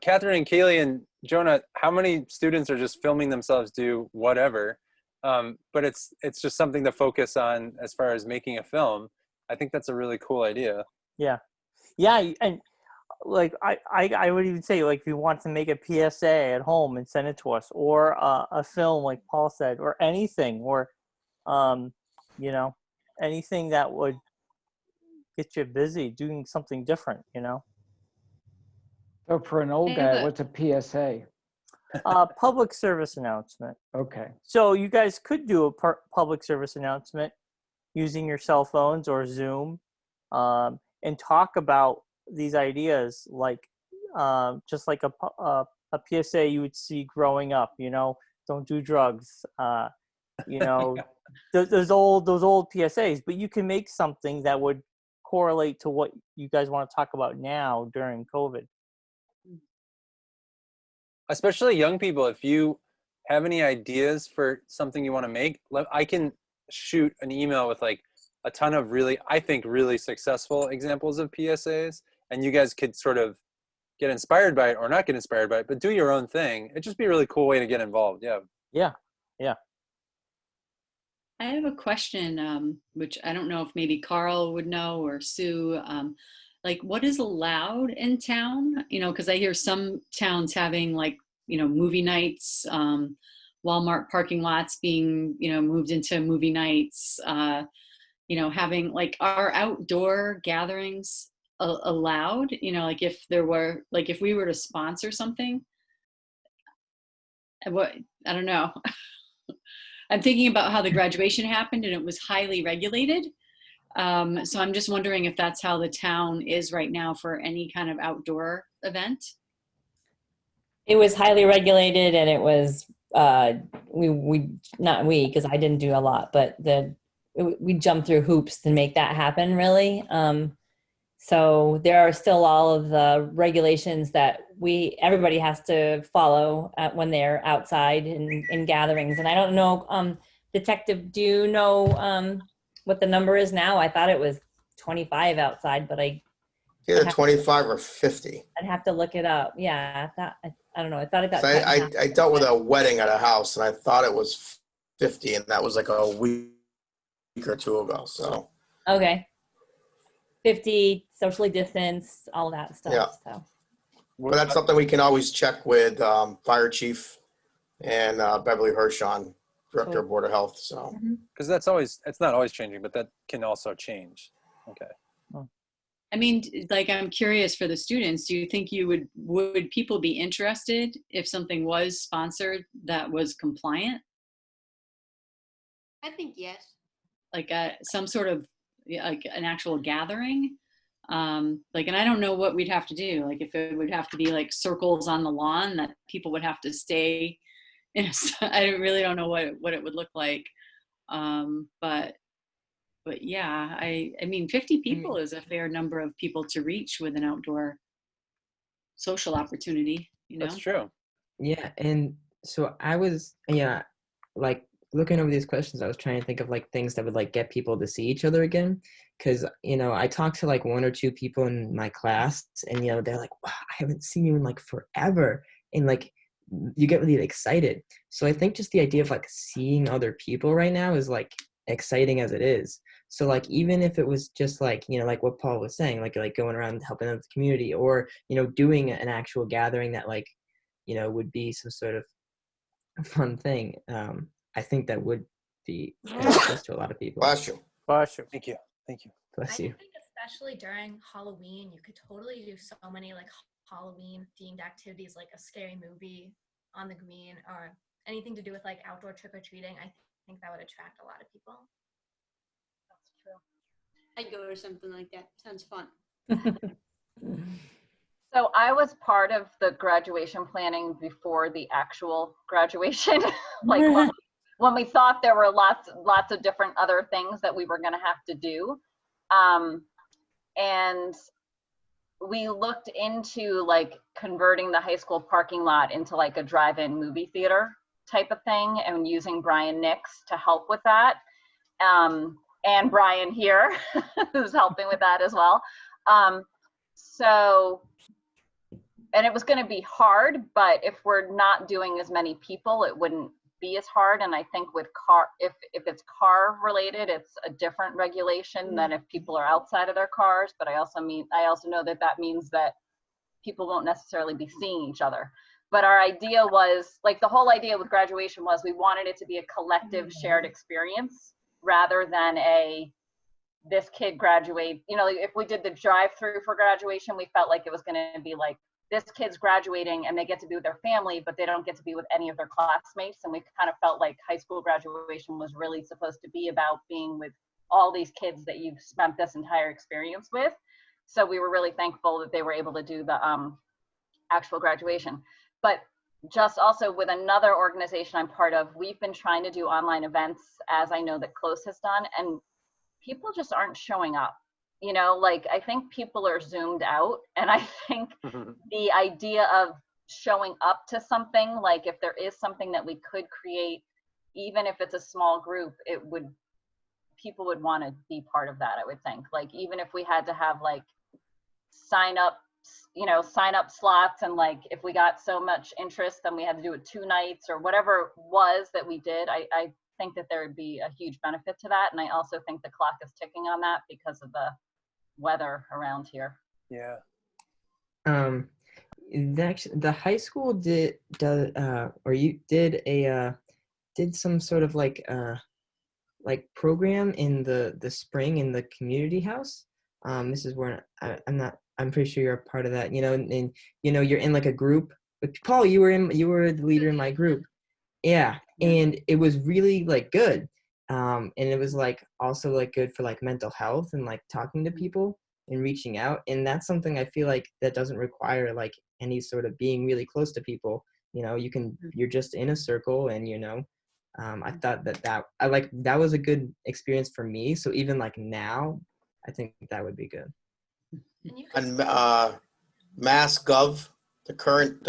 [SPEAKER 1] Catherine and Kaylee and Jonah, how many students are just filming themselves do whatever? But it's just something to focus on as far as making a film. I think that's a really cool idea.
[SPEAKER 6] Yeah, and like I would even say, like, if you want to make a PSA at home and send it to us, or a film like Paul said, or anything, or anything that would get you busy doing something different,
[SPEAKER 4] So for an old guy, what's a PSA?
[SPEAKER 6] Public service announcement.
[SPEAKER 4] Okay.
[SPEAKER 6] So you guys could do a public service announcement using your cell phones or Zoom, and talk about these ideas, like just like a PSA you would see growing up. Don't do drugs. Those old PSAs. But you can make something that would correlate to what you guys want to talk about now during COVID.
[SPEAKER 1] Especially young people, if you have any ideas for something you want to make, I can shoot an email with like a ton of really successful examples of PSAs, and you guys could sort of get inspired by it or not get inspired by it, but do your own thing. It'd just be a really cool way to get involved.
[SPEAKER 6] Yeah.
[SPEAKER 8] I have a question, which I don't know if maybe Carl would know, or Sue. Like, what is allowed in town? Because I hear some towns having, like, movie nights, Walmart parking lots being, moved into movie nights, having, like, our outdoor gatherings allowed, like if we were to sponsor something, I don't know. I'm thinking about how the graduation happened and it was highly regulated. So I'm just wondering if that's how the town is right now for any kind of outdoor event.
[SPEAKER 9] It was highly regulated, and it was because I didn't do a lot, but we jumped through hoops to make that happen, really. So there are still all of the regulations that everybody has to follow when they're outside in gatherings. And I don't know, Detective, do you know what the number is now? I thought it was 25 outside, but
[SPEAKER 12] either 25 or 50.
[SPEAKER 9] I'd have to look it up. Yeah, I don't know. I thought it got.
[SPEAKER 12] I dealt with a wedding at a house, and I thought it was 50, and that was like a week or two ago. So
[SPEAKER 9] okay, 50, socially distanced, all that stuff.
[SPEAKER 12] Yeah.
[SPEAKER 9] So.
[SPEAKER 12] But that's something we can always check with Fire Chief and Beverly Hirschon, Director of Board of Health. So
[SPEAKER 1] because it's not always changing, but that can also change. Okay.
[SPEAKER 8] I mean, like, I'm curious for the students, do you think would people be interested if something was sponsored that was compliant?
[SPEAKER 3] I think yes.
[SPEAKER 8] Like some sort of, like, an actual gathering? Like, and I don't know what we'd have to do. Like, if it would have to be like circles on the lawn that people would have to stay in. I really don't know what it would look like. But yeah, I mean, 50 people is a fair number of people to reach with an outdoor social opportunity,
[SPEAKER 1] That's true.
[SPEAKER 7] Yeah, and so I was, like, looking over these questions, I was trying to think of, like, things that would, like, get people to see each other again. because I talked to like one or two people in my class, and they're like, wow, I haven't seen you in like forever, and like you get really excited. So I think just the idea of like seeing other people right now is like exciting as it is. So like even if it was just like like what Paul was saying, like going around helping out the community, or doing an actual gathering that like would be some sort of fun thing, I think that would be beneficial to a lot of people.
[SPEAKER 12] Bless you.
[SPEAKER 1] Bless you. Thank you. Thank you.
[SPEAKER 7] Bless
[SPEAKER 2] I
[SPEAKER 7] you.
[SPEAKER 2] think especially during Halloween, you could totally do so many like Halloween themed activities, like a scary movie on the green, or anything to do with like outdoor trick-or-treating. I think that would attract a lot of people.
[SPEAKER 3] That's true. I'd go to something like that. Sounds fun.
[SPEAKER 10] So I was part of the graduation planning before the actual graduation. Like when we thought there were lots of different other things that we were going to have to do. And we looked into like converting the high school parking lot into like a drive-in movie theater type of thing, and using Brian Nix to help with that. And Brian here who's helping with that as well. And it was going to be hard, but if we're not doing as many people, it wouldn't be as hard. And I think with if it's car related, it's a different regulation than if people are outside of their cars. But I also know that means that people won't necessarily be seeing each other. But our idea was, like, the whole idea with graduation was we wanted it to be a collective shared experience rather than this kid graduate. Like if we did the drive-through for graduation, we felt like it was going to be like, this kid's graduating and they get to be with their family, but they don't get to be with any of their classmates. And we kind of felt like high school graduation was really supposed to be about being with all these kids that you've spent this entire experience with. So we were really thankful that they were able to do the actual graduation. But just also with another organization I'm part of, we've been trying to do online events, as I know that Close has done, and people just aren't showing up. Like I think people are zoomed out, and I think the idea of showing up to something, like if there is something that we could create, even if it's a small group, people would want to be part of that. I would think, like, even if we had to have like sign up slots, and like if we got so much interest, then we had to do it 2 nights or whatever it was that we did. I think that there would be a huge benefit to that. And I also think the clock is ticking on that because of the weather around here.
[SPEAKER 1] Yeah.
[SPEAKER 7] The high school did some sort of like program in the spring in the community house. Mrs. Warren, I'm pretty sure you're a part of that, and you're in like a group. But Paul, you were the leader in my group. Yeah. And it was really like good. And it was like also like good for like mental health and like talking to people and reaching out. And that's something I feel like that doesn't require like any sort of being really close to people. You're just in a circle, and I thought that was a good experience for me. So even like now, I think that would be good.
[SPEAKER 12] And Mass Gov, the current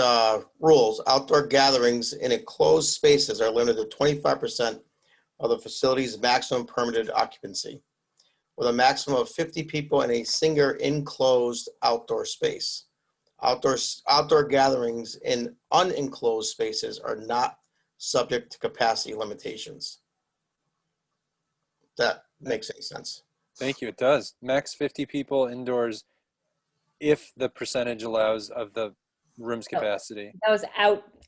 [SPEAKER 12] rules, outdoor gatherings in enclosed spaces are limited to 25% of the facility's maximum permitted occupancy, with a maximum of 50 people in a single enclosed outdoor space. Outdoor gatherings in unenclosed spaces are not subject to capacity limitations. That makes any sense.
[SPEAKER 1] Thank you. It does. Max 50 people indoors if the percentage allows of the room's capacity.
[SPEAKER 9] That was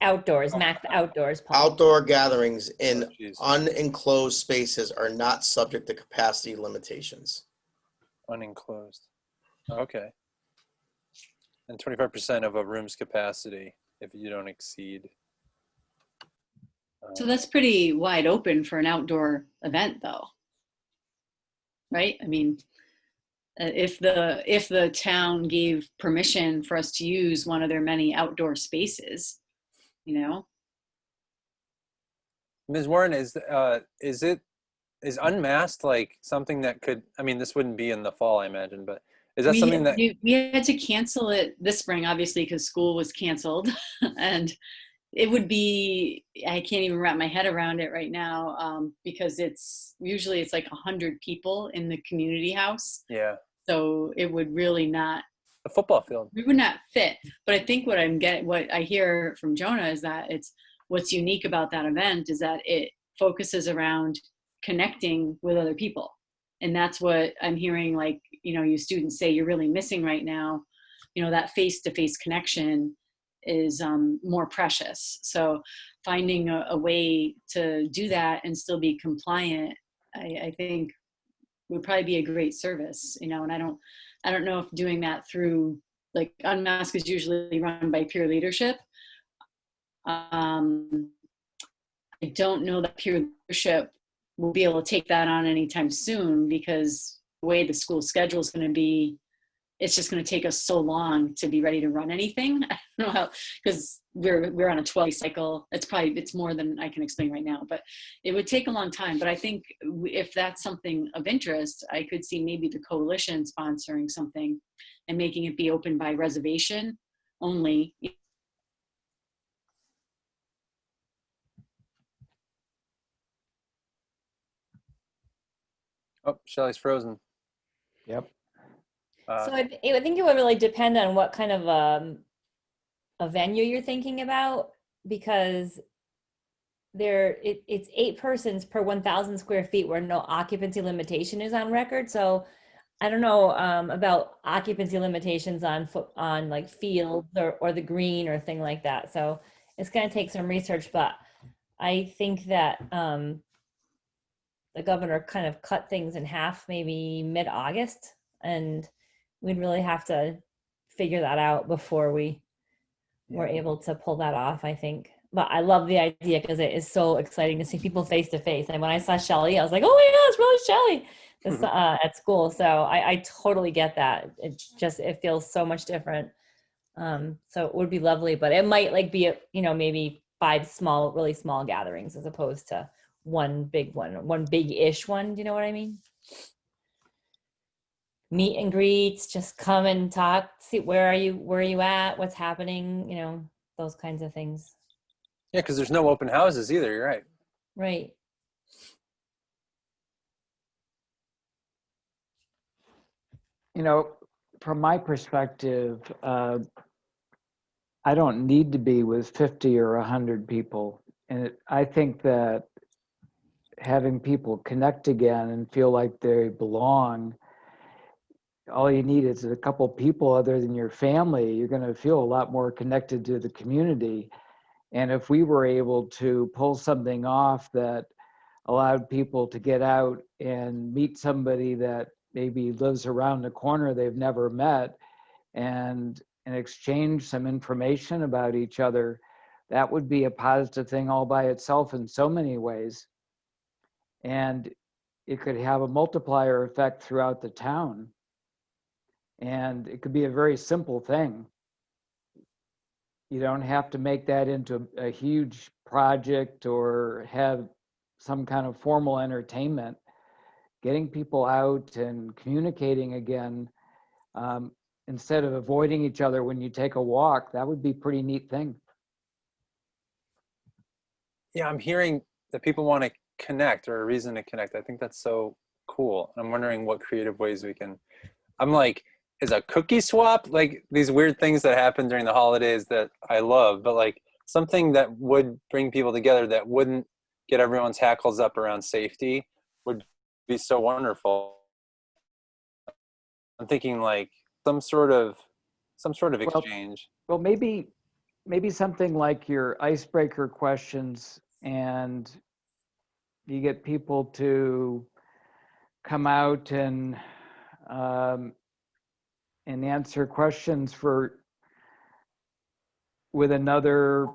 [SPEAKER 9] outdoors, max outdoors, Paul.
[SPEAKER 12] Outdoor gatherings in unenclosed spaces are not subject to capacity limitations.
[SPEAKER 1] Unenclosed. Okay. And 25% of a room's capacity if you don't exceed.
[SPEAKER 8] So that's pretty wide open for an outdoor event, though. Right? I mean, if the town gave permission for us to use one of their many outdoor spaces,
[SPEAKER 1] Ms. Warren, is unmasked like something that could? I mean, this wouldn't be in the fall, I imagine, but is that something that
[SPEAKER 8] we had to cancel it this spring, obviously, because school was canceled, and it would be, I can't even wrap my head around it right now, because it's usually it's like 100 people in the community house.
[SPEAKER 1] Yeah.
[SPEAKER 8] So it would really not,
[SPEAKER 1] A football field.
[SPEAKER 8] we would not fit. But I think what what I hear from Jonah is that it's what's unique about that event is that it focuses around connecting with other people. And that's what I'm hearing, like, you know, you students say you're really missing right now, you know, that face-to-face connection is more precious. So finding a way to do that and still be compliant, I think would probably be a great service, you know. And I don't know if doing that through, like, Unmask is usually run by peer leadership. I don't know that peer leadership will be able to take that on anytime soon, because the way the school schedule is going to be, it's just going to take us so long to be ready to run anything. I don't know how, because we're on a 12 cycle. It's more than I can explain right now, but it would take a long time. But I think if that's something of interest, I could see maybe the coalition sponsoring something and making it be open by reservation only.
[SPEAKER 1] Oh, Shelly's frozen.
[SPEAKER 4] Yep.
[SPEAKER 9] So I think it would really depend on what kind of a venue you're thinking about, because it's 8 persons per 1,000 square feet where no occupancy limitation is on record. So I don't know about occupancy limitations on like fields or the green or thing like that. So it's going to take some research, but I think that the governor kind of cut things in half, maybe mid-August, and we'd really have to figure that out before we were able to pull that off, I think. But I love the idea because it is so exciting to see people face to face. And when I saw Shelly, I was like, oh my God, it's really Shelly at school. So I totally get that. It feels so much different. So it would be lovely, but it might like be, maybe 5 really small gatherings as opposed to one big-ish one. Do you know what I mean? Meet and greets, just come and talk, see where are you at, what's happening, those kinds of things.
[SPEAKER 1] Yeah, because there's no open houses either. You're right.
[SPEAKER 9] Right.
[SPEAKER 4] From my perspective, I don't need to be with 50 or 100 people. And I think that having people connect again and feel like they belong, all you need is a couple people other than your family. You're going to feel a lot more connected to the community. And if we were able to pull something off that allowed people to get out and meet somebody that maybe lives around the corner they've never met and exchange some information about each other, that would be a positive thing all by itself in so many ways. And it could have a multiplier effect throughout the town. And it could be a very simple thing. You don't have to make that into a huge project or have some kind of formal entertainment. Getting people out and communicating again, instead of avoiding each other when you take a walk, that would be a pretty neat thing.
[SPEAKER 1] Yeah, I'm hearing that people want to connect, or a reason to connect. I think that's so cool. I'm wondering what creative ways we can. I'm like, is a cookie swap, like these weird things that happen during the holidays that I love, but like something that would bring people together that wouldn't get everyone's hackles up around safety would be so wonderful. I'm thinking like some sort of exchange.
[SPEAKER 4] Well, maybe something like your icebreaker questions, and you get people to come out and answer questions with another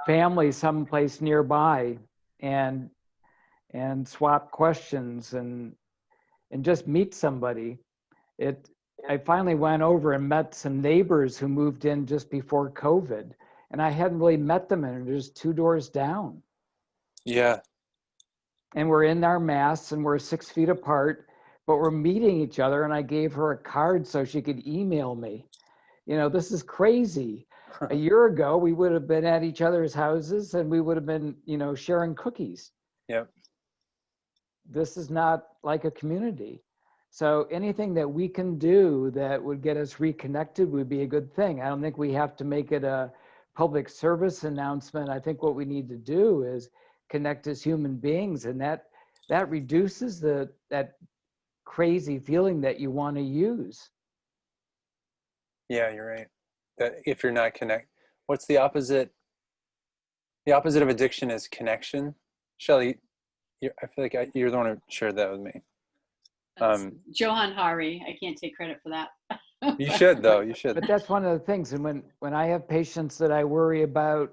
[SPEAKER 4] family someplace nearby, and swap questions and just meet somebody. I finally went over and met some neighbors who moved in just before COVID, and I hadn't really met them, and they're just 2 doors down.
[SPEAKER 1] Yeah.
[SPEAKER 4] And we're in our masks and we're 6 feet apart, but we're meeting each other, and I gave her a card so she could email me. This is crazy. A year ago, we would have been at each other's houses and we would have been, sharing cookies.
[SPEAKER 1] Yep.
[SPEAKER 4] This is not like a community. So anything that we can do that would get us reconnected would be a good thing. I don't think we have to make it a public service announcement. I think what we need to do is connect as human beings, and that reduces that crazy feeling that you want to use.
[SPEAKER 1] Yeah, you're right. That if you're not what's the opposite? The opposite of addiction is connection. Shelley, I feel like you're the one who shared that with me.
[SPEAKER 8] Johan Hari. I can't take credit for that.
[SPEAKER 1] You should, though. You should.
[SPEAKER 4] But that's one of the things. And when I have patients that I worry about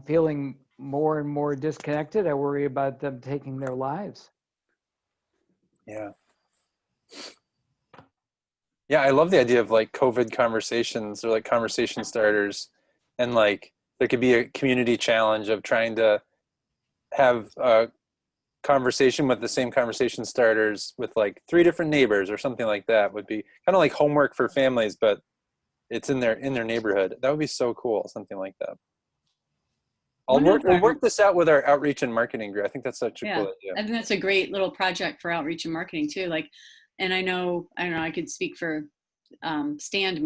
[SPEAKER 4] feeling more and more disconnected, I worry about them taking their lives.
[SPEAKER 1] Yeah. Yeah, I love the idea of like COVID conversations or like conversation starters. And like there could be a community challenge of trying to have a conversation with the same conversation starters with like 3 different neighbors or something like that. Would be kind of like homework for families, but it's in their neighborhood. That would be so cool, something like that. We'll work this out with our outreach and marketing group. I think that's such a cool idea.
[SPEAKER 8] I think that's a great little project for outreach and marketing too. Like, and I don't know, I could speak for Stand,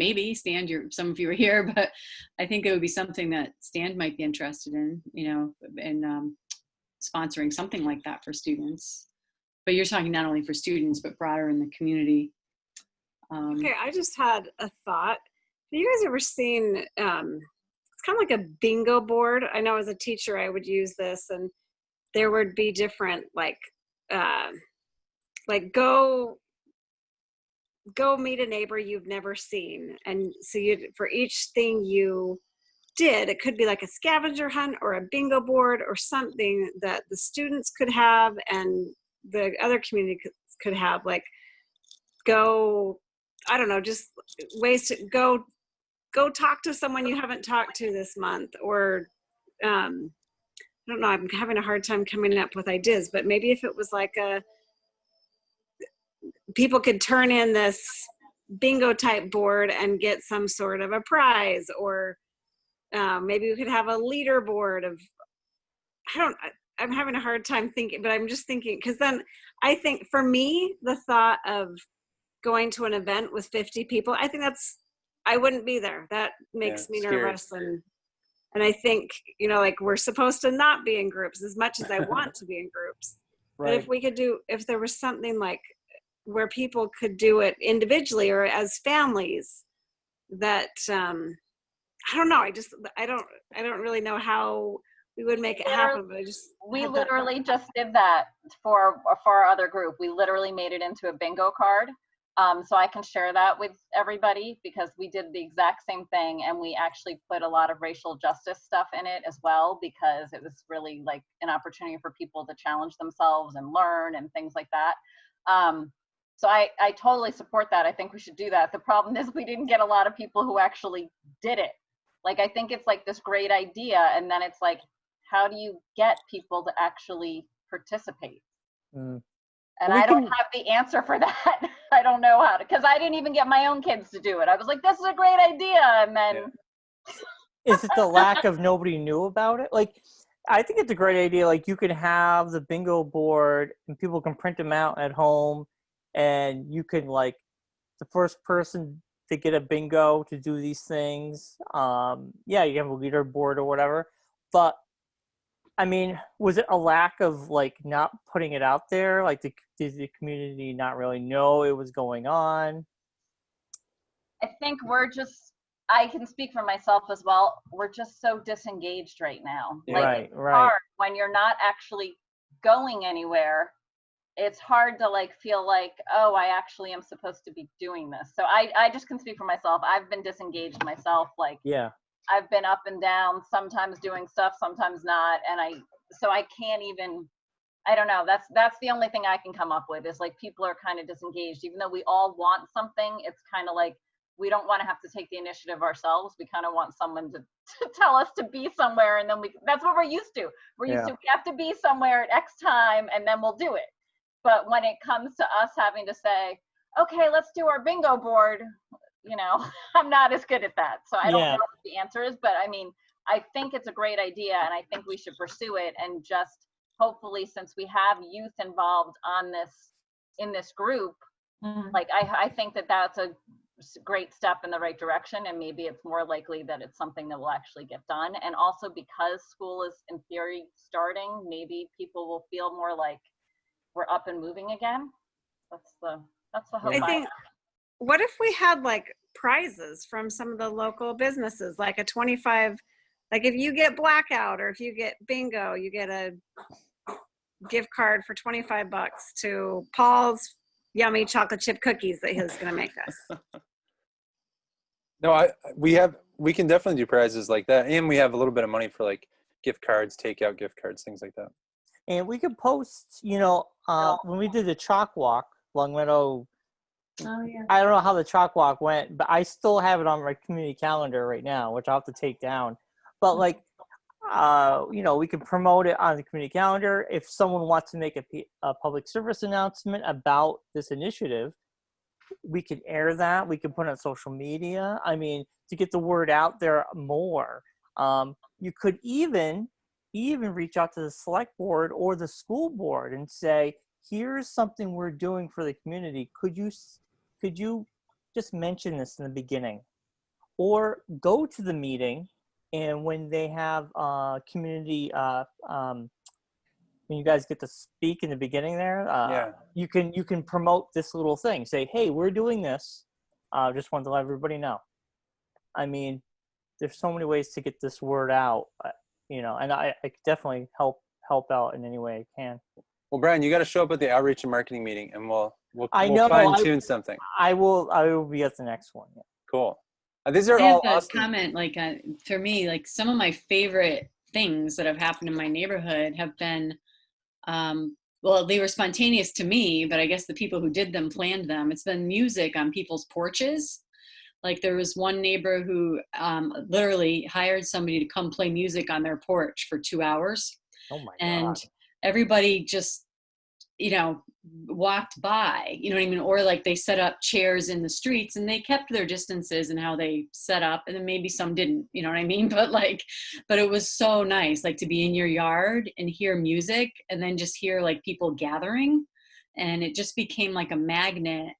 [SPEAKER 8] some of you are here, but I think it would be something that Stand might be interested in, and sponsoring something like that for students. But you're talking not only for students, but broader in the community.
[SPEAKER 5] Okay, I just had a thought. Have you guys ever seen, it's kind of like a bingo board. I know as a teacher, I would use this, and there would be different, like go meet a neighbor you've never seen. And so for each thing you did, it could be like a scavenger hunt or a bingo board or something that the students could have and the other community could have, like I don't know, just ways to go talk to someone you haven't talked to this month, or I don't know, I'm having a hard time coming up with ideas, but maybe if it was like people could turn in this bingo type board and get some sort of a prize, or maybe we could have a leaderboard of, I'm having a hard time thinking, but I'm just thinking, because then I think for me, the thought of going to an event with 50 people, I think I wouldn't be there. That makes me nervous. And I think, like we're supposed to not be in groups as much as I want to be in groups. Right. But if there was something like where people could do it individually or as families, that, I don't know. I don't really know how we would make it happen, but
[SPEAKER 10] we literally just did that for our other group. We literally made it into a bingo card. So I can share that with everybody, because we did the exact same thing, and we actually put a lot of racial justice stuff in it as well, because it was really like an opportunity for people to challenge themselves and learn and things like that. So I totally support that. I think we should do that. The problem is we didn't get a lot of people who actually did it. Like, I think it's like this great idea, and then it's like, how do you get people to actually participate? And I don't have the answer for that. I don't know how to, because I didn't even get my own kids to do it. I was like, this is a great idea. And then.
[SPEAKER 6] Is it the lack of nobody knew about it? Like, I think it's a great idea. Like, you can have the bingo board and people can print them out at home, and you can, like, the first person to get a bingo to do these things. Yeah, you have a leaderboard or whatever. But I mean, was it a lack of like not putting it out there? Like, did the community not really know it was going on?
[SPEAKER 10] I think I can speak for myself as well. We're just so disengaged right now.
[SPEAKER 6] Yeah.
[SPEAKER 10] Like,
[SPEAKER 6] Right,
[SPEAKER 10] it's
[SPEAKER 6] right.
[SPEAKER 10] hard when you're not actually going anywhere. It's hard to like feel like, oh, I actually am supposed to be doing this. So I just can speak for myself. I've been disengaged myself. Like,
[SPEAKER 6] Yeah.
[SPEAKER 10] I've been up and down, sometimes doing stuff, sometimes not. And so I can't even, I don't know. That's the only thing I can come up with, is like people are kind of disengaged. Even though we all want something, it's kind of like we don't want to have to take the initiative ourselves. We kind of want someone to tell us to be somewhere, and then that's what we're used to. We're used to, we have to be somewhere at X time, and then we'll do it. But when it comes to us having to say, okay, let's do our bingo board, you know, I'm not as good at that. So I don't
[SPEAKER 6] Yeah.
[SPEAKER 10] know what the answer is, but I mean, I think it's a great idea and I think we should pursue it, and just hopefully, since we have youth involved on this, in this group, like I think that that's a great step in the right direction, and maybe it's more likely that it's something that will actually get done. And also because school is in theory starting, maybe people will feel more like we're up and moving again. That's the hope.
[SPEAKER 5] I think, what if we had like prizes from some of the local businesses, like a 25, like if you get blackout or if you get bingo, you get a gift card for $25 to Paul's yummy chocolate chip cookies that he was going to make us.
[SPEAKER 1] No, we can definitely do prizes like that, and we have a little bit of money for like gift cards, takeout gift cards, things like that.
[SPEAKER 6] And we could post, when we did the chalk walk, Long Meadow.
[SPEAKER 9] Oh yeah.
[SPEAKER 6] I don't know how the chalk walk went, but I still have it on my community calendar right now, which I'll have to take down. But like, we could promote it on the community calendar. If someone wants to make a public service announcement about this initiative, we could air that. We could put it on social media. I mean, to get the word out there more. You could even reach out to the select board or the school board and say, here's something we're doing for the community. Could you just mention this in the beginning? Or go to the meeting, and when they have community, when you guys get to speak in the beginning there, you can promote this little thing. Say, hey, we're doing this. Just wanted to let everybody know. I mean, there's so many ways to get this word out, and I could definitely help out in any way I can.
[SPEAKER 1] Well, Brian, you got to show up at the outreach and marketing meeting, and we'll
[SPEAKER 6] know,
[SPEAKER 1] fine tune something.
[SPEAKER 6] I will be at the next one. Yeah.
[SPEAKER 1] Cool. These are
[SPEAKER 8] I
[SPEAKER 1] all
[SPEAKER 8] have
[SPEAKER 1] awesome.
[SPEAKER 8] to comment, like for me, like some of my favorite things that have happened in my neighborhood have been, well, they were spontaneous to me, but I guess the people who did them planned them. It's been music on people's porches. Like there was one neighbor who literally hired somebody to come play music on their porch for 2 hours.
[SPEAKER 6] Oh my
[SPEAKER 8] and
[SPEAKER 6] God.
[SPEAKER 8] Everybody just, walked by, you know what I mean? Or like they set up chairs in the streets and they kept their distances and how they set up. And then maybe some didn't, you know what I mean? But it was so nice, like to be in your yard and hear music and then just hear like people gathering. And it just became like a magnet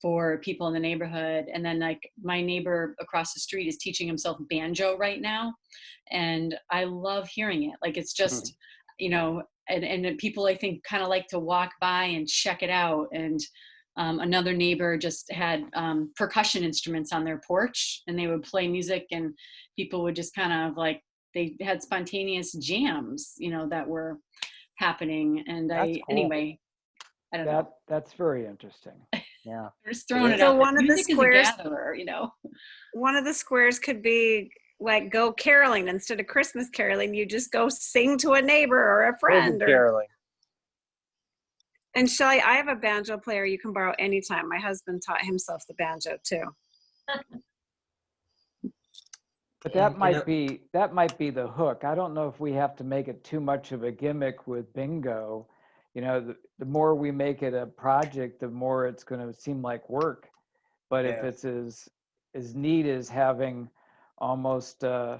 [SPEAKER 8] for people in the neighborhood. And then like my neighbor across the street is teaching himself banjo right now. And I love hearing it. Like it's just, and people I think kind of like to walk by and check it out. And another neighbor just had percussion instruments on their porch and they would play music and people would just kind of like, they had spontaneous jams, that were happening. And anyway, I don't know.
[SPEAKER 4] That's very interesting.
[SPEAKER 6] Yeah.
[SPEAKER 8] I'm just throwing it
[SPEAKER 5] So
[SPEAKER 8] out.
[SPEAKER 5] one of the
[SPEAKER 8] Music
[SPEAKER 5] squares,
[SPEAKER 8] is a gatherer,
[SPEAKER 5] one of the squares could be like go caroling. Instead of Christmas caroling, you just go sing to a neighbor or a friend.
[SPEAKER 1] Caroling.
[SPEAKER 5] And Shelly, I have a banjo player you can borrow anytime. My husband taught himself the banjo too.
[SPEAKER 4] But that might be the hook. I don't know if we have to make it too much of a gimmick with bingo. The more we make it a project, the more it's going to seem like work. But if it's as neat as having almost a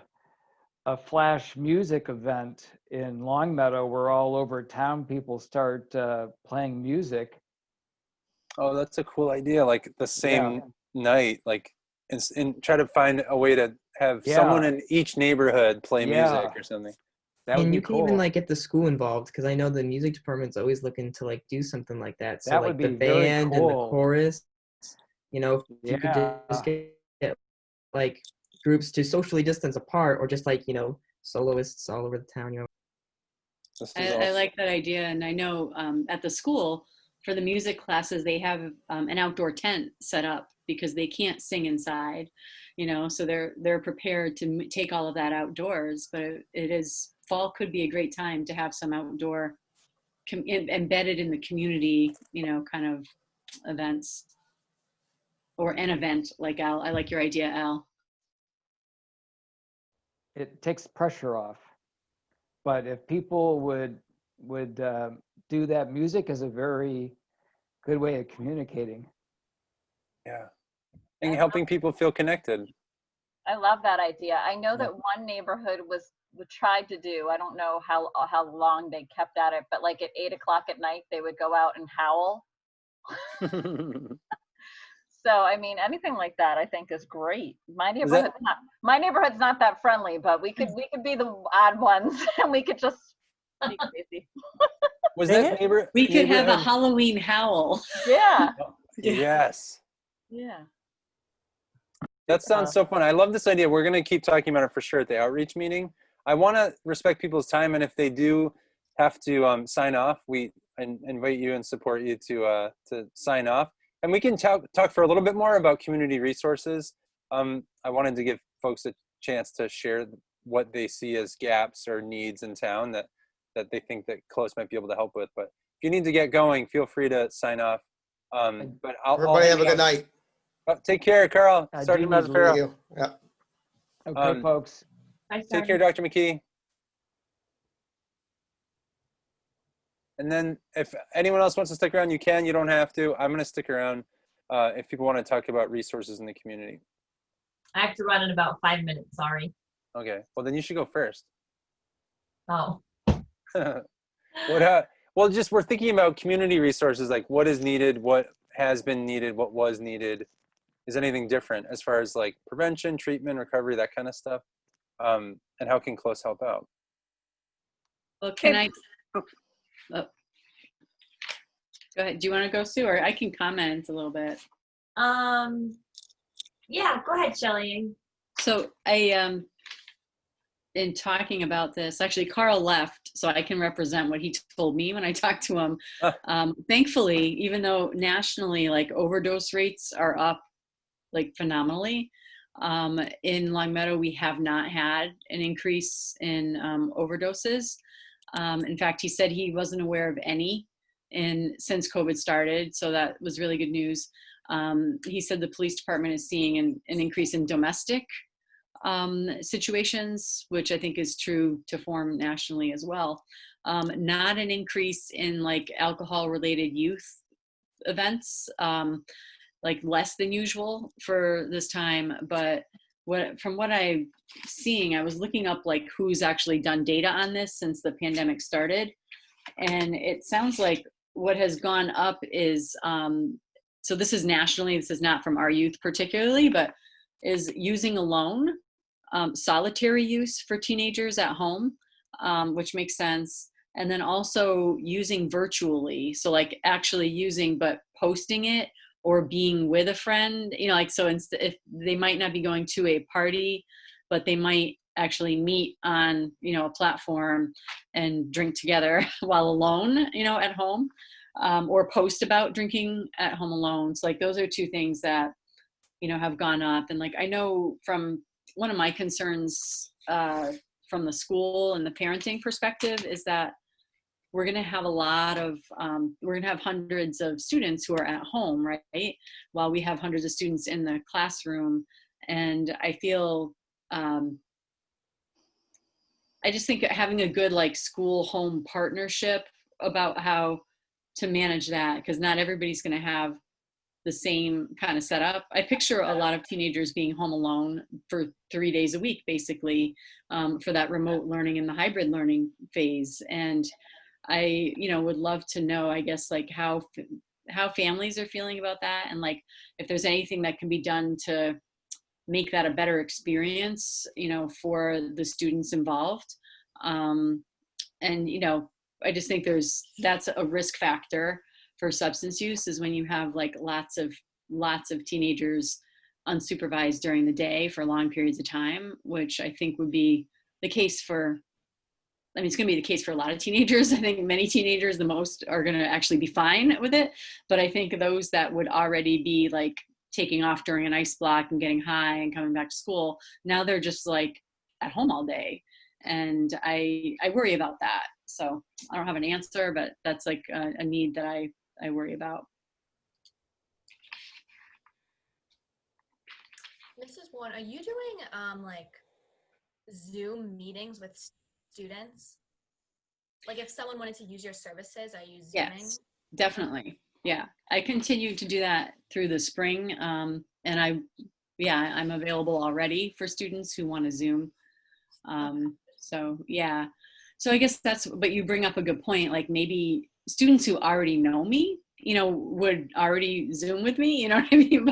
[SPEAKER 4] flash music event in Longmeadow where all over town people start playing music.
[SPEAKER 1] Oh, that's a cool idea. Like the same night, like and try to find a way to have someone in each neighborhood play music or something.
[SPEAKER 7] And you can even like get the school involved, because I know the music department's always looking to like do something like that. So
[SPEAKER 4] That
[SPEAKER 7] like
[SPEAKER 4] would be
[SPEAKER 7] the band and the chorus, if you could just get like groups to socially distance apart, or just like soloists all over the town.
[SPEAKER 8] I like that idea. And I know at the school for the music classes, they have an outdoor tent set up because they can't sing inside, so they're prepared to take all of that outdoors. But fall could be a great time to have some outdoor embedded in the community, kind of events, or an event like Al. I like your idea, Al.
[SPEAKER 4] It takes pressure off. But if people would do that, music is a very good way of communicating.
[SPEAKER 1] Yeah. and helping people feel connected.
[SPEAKER 10] I love that idea. I know that one neighborhood tried to do, I don't know how long they kept at it, but like at 8 o'clock at night, they would go out and howl. So, I mean, anything like that, I think is great. My neighborhood's not that friendly, but we could be the odd ones and we could just be crazy.
[SPEAKER 1] Was that
[SPEAKER 8] We could have a
[SPEAKER 1] neighborhood?
[SPEAKER 8] Halloween howl.
[SPEAKER 10] Yeah.
[SPEAKER 1] Yes.
[SPEAKER 10] Yeah.
[SPEAKER 1] That sounds so fun. I love this idea. We're going to keep talking about it for sure at the outreach meeting. I want to respect people's time, and if they do have to sign off, we invite you and support you to sign off. And we can talk for a little bit more about community resources. I wanted to give folks a chance to share what they see as gaps or needs in town that they think that Close might be able to help with. But if you need to get going, feel free to sign off. But
[SPEAKER 12] Everybody have a good night.
[SPEAKER 1] Take care, Carl. Sergeant
[SPEAKER 4] Jamie's
[SPEAKER 1] Mazzaferro.
[SPEAKER 12] You. Yeah.
[SPEAKER 4] Okay, folks.
[SPEAKER 1] Take care, Dr. McKee. And then if anyone else wants to stick around, you can. You don't have to. I'm going to stick around if people want to talk about resources in the community.
[SPEAKER 9] I have to run in about 5 minutes, sorry.
[SPEAKER 1] Okay. Well, then you should go first.
[SPEAKER 9] Oh.
[SPEAKER 1] Well, just we're thinking about community resources, like what is needed, what has been needed, what was needed. Is anything different as far as like prevention, treatment, recovery, that kind of stuff? And how can Close help out?
[SPEAKER 8] Well, can I? Oh. Go ahead. Do you want to go, Sue, or I can comment a little bit?
[SPEAKER 9] Yeah, go ahead, Shelley.
[SPEAKER 8] So I in talking about this, actually Carl left, so I can represent what he told me when I talked to him. Thankfully, even though nationally, like overdose rates are up like phenomenally, in Long Meadow, we have not had an increase in overdoses. In fact, he said he wasn't aware of any since COVID started, so that was really good news. He said the police department is seeing an increase in domestic situations, which I think is true to form nationally as well. Not an increase in like alcohol related youth events, like less than usual for this time. But from what I'm seeing, I was looking up like who's actually done data on this since the pandemic started. And it sounds like what has gone up is, so this is nationally, this is not from our youth particularly, but is using alone, solitary use for teenagers at home, which makes sense. And then also using virtually. So like actually using, but posting it or being with a friend, you know, like, so if they might not be going to a party, but they might actually meet on, you know, a platform and drink together while alone, you know, at home, or post about drinking at home alone. So like, those are two things that, you know, have gone up. And like, I know from one of my concerns from the school and the parenting perspective is that we're going to have we're going to have hundreds of students who are at home, right? While we have hundreds of students in the classroom. And I feel, I just think having a good like school home partnership about how to manage that, because not everybody's going to have the same kind of setup. I picture a lot of teenagers being home alone for 3 days a week, basically, for that remote learning and the hybrid learning phase. And I, you know, would love to know, I guess, like how families are feeling about that, and like if there's anything that can be done to make that a better experience, you know, for the students involved. And, you know, I just think that's a risk factor for substance use, is when you have like lots of teenagers unsupervised during the day for long periods of time, which I think would be the case for, I mean, it's going to be the case for a lot of teenagers. I think many teenagers, the most, are going to actually be fine with it. But I think those that would already be like taking off during an ice block and getting high and coming back to school, now they're just like at home all day. And I worry about that. So I don't have an answer, but that's like a need that I worry about.
[SPEAKER 2] Mrs. Warren, are you doing like Zoom meetings with students? Like if someone wanted to use your services, are you Zooming?
[SPEAKER 8] Yes, definitely. Yeah, I continue to do that through the spring. I'm available already for students who want to Zoom. So yeah, so I guess but you bring up a good point. Like maybe students who already know me, would already Zoom with me, you know what I mean?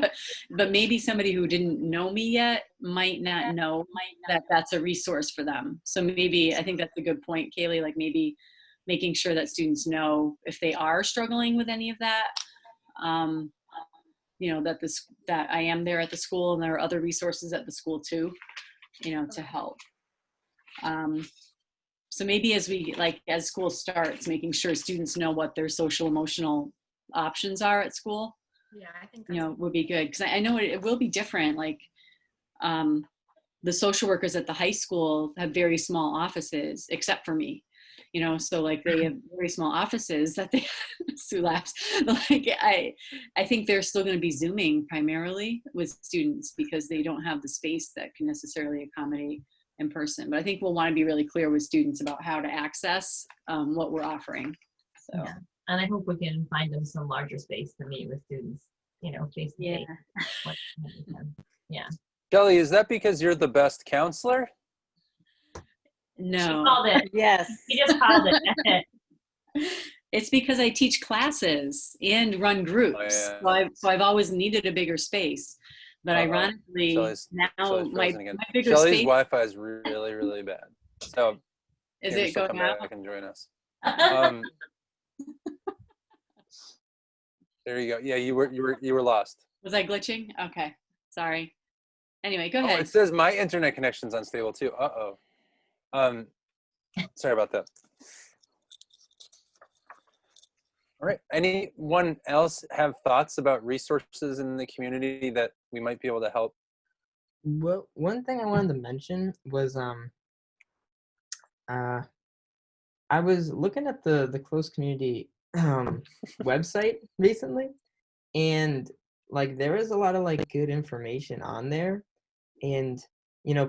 [SPEAKER 8] But maybe somebody who didn't know me yet might not know that that's a resource for them. So maybe, I think that's a good point, Kaylee, like maybe making sure that students know if they are struggling with any of that, that I am there at the school and there are other resources at the school too, to help. So maybe as school starts, making sure students know what their social emotional options are at school,
[SPEAKER 2] Yeah, I think that's
[SPEAKER 8] would be good. Because I know it will be different. Like the social workers at the high school have very small offices, except for me. So like they have very small offices that they, Sue laughs. Like I think they're still going to be Zooming primarily with students because they don't have the space that can necessarily accommodate in person. But I think we'll want to be really clear with students about how to access what we're offering. So.
[SPEAKER 9] Yeah. And I hope we can find them some larger space to meet with students, face to face. Yeah.
[SPEAKER 1] Kelly, is that because you're the best counselor?
[SPEAKER 8] No.
[SPEAKER 9] She called it.
[SPEAKER 5] Yes.
[SPEAKER 9] She just called it.
[SPEAKER 8] It's because I teach classes and run groups.
[SPEAKER 1] Oh, yeah.
[SPEAKER 8] So I've always needed a bigger space. But ironically,
[SPEAKER 1] Shelley's
[SPEAKER 8] my bigger
[SPEAKER 1] Shelly's
[SPEAKER 8] space.
[SPEAKER 1] Wi-Fi is really, really bad. So
[SPEAKER 8] Is
[SPEAKER 1] maybe
[SPEAKER 8] it
[SPEAKER 1] she'll
[SPEAKER 8] going
[SPEAKER 1] come
[SPEAKER 8] out?
[SPEAKER 1] back and join us. There you go. Yeah, you were lost.
[SPEAKER 8] Was I glitching? Okay, sorry. Anyway, go
[SPEAKER 1] Oh,
[SPEAKER 8] ahead.
[SPEAKER 1] it says my internet connection's unstable too. Sorry about that. All right. Anyone else have thoughts about resources in the community that we might be able to help?
[SPEAKER 7] Well, one thing I wanted to mention was I was looking at the close community website recently, and like there is a lot of like good information on there. And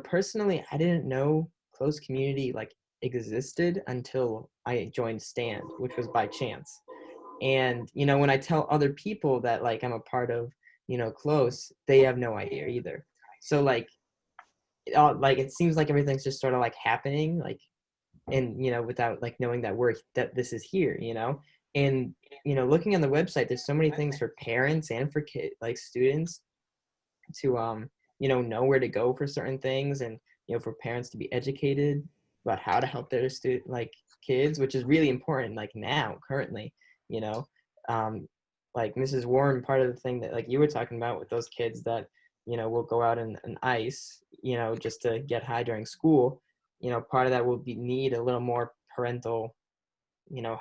[SPEAKER 7] personally, I didn't know close community like existed until I joined Stand, which was by chance. And when I tell other people that like I'm a part of close, they have no idea either. So like it seems like everything's just sort of like happening like, and without like knowing that this is here, and looking on the website, there's so many things for parents and for students to know where to go for certain things, and for parents to be educated about how to help their kids, which is really important like now currently. Like Mrs. Warren, part of the thing that like you were talking about with those kids that will go out and ice just to get high during school, part of that will need a little more parental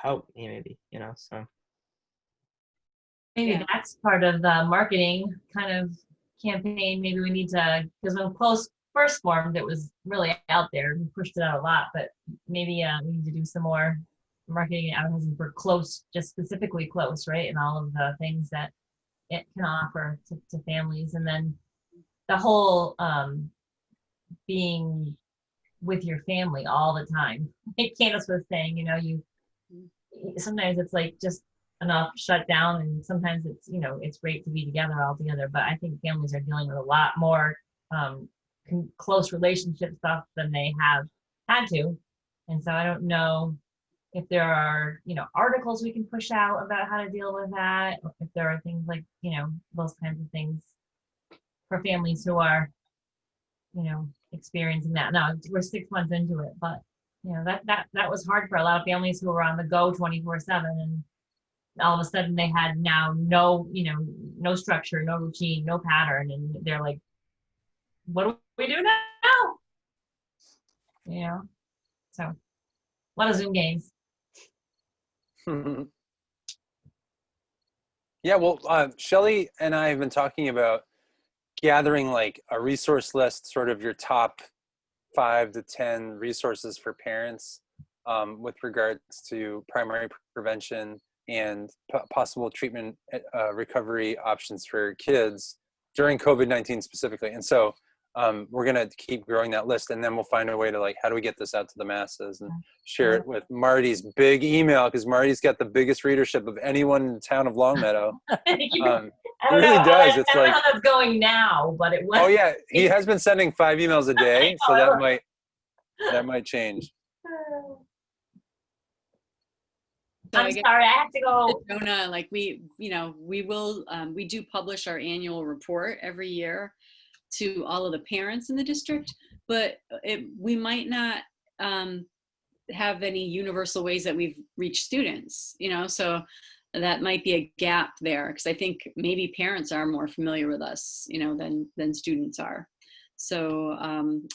[SPEAKER 7] help maybe, so
[SPEAKER 9] Maybe that's part of the marketing kind of campaign. Maybe we need to, because when Close first formed, it was really out there. We pushed it out a lot, but maybe we need to do some more marketing and advertising for Close, just specifically Close, right? And all of the things that it can offer to families. And then the whole being with your family all the time. Like Candace was saying, you sometimes it's like just enough shut down, and sometimes it's it's great to be together all together, but I think families are dealing with a lot more close relationship stuff than they have had to. And so I don't know if there are articles we can push out about how to deal with that, or if there are things like those kinds of things for families who are experiencing that. Now we're 6 months into it, but that was hard for a lot of families who were on the go 24/7, and all of a sudden they had now no structure, no routine, no pattern, and they're like, what do we do now? So a lot of Zoom games.
[SPEAKER 1] Yeah, well, Shelly and I have been talking about gathering like a resource list, sort of your top 5 to 10 resources for parents with regards to primary prevention and possible treatment recovery options for kids during COVID-19 specifically. And so we're going to keep growing that list, and then we'll find a way to like, how do we get this out to the masses and share it with Marty's big email, because Marty's got the biggest readership of anyone in the town of Longmeadow.
[SPEAKER 9] I
[SPEAKER 1] It really does. It's
[SPEAKER 9] I don't
[SPEAKER 1] like,
[SPEAKER 9] know how that's going now, but it was.
[SPEAKER 1] oh yeah, he has been sending 5 emails a day, so that might change.
[SPEAKER 8] So
[SPEAKER 9] I'm sorry, I have to go.
[SPEAKER 8] Jonah, like we do publish our annual report every year to all of the parents in the district, but we might not have any universal ways that we've reached students, so that might be a gap there, because I think maybe parents are more familiar with us, than students are. So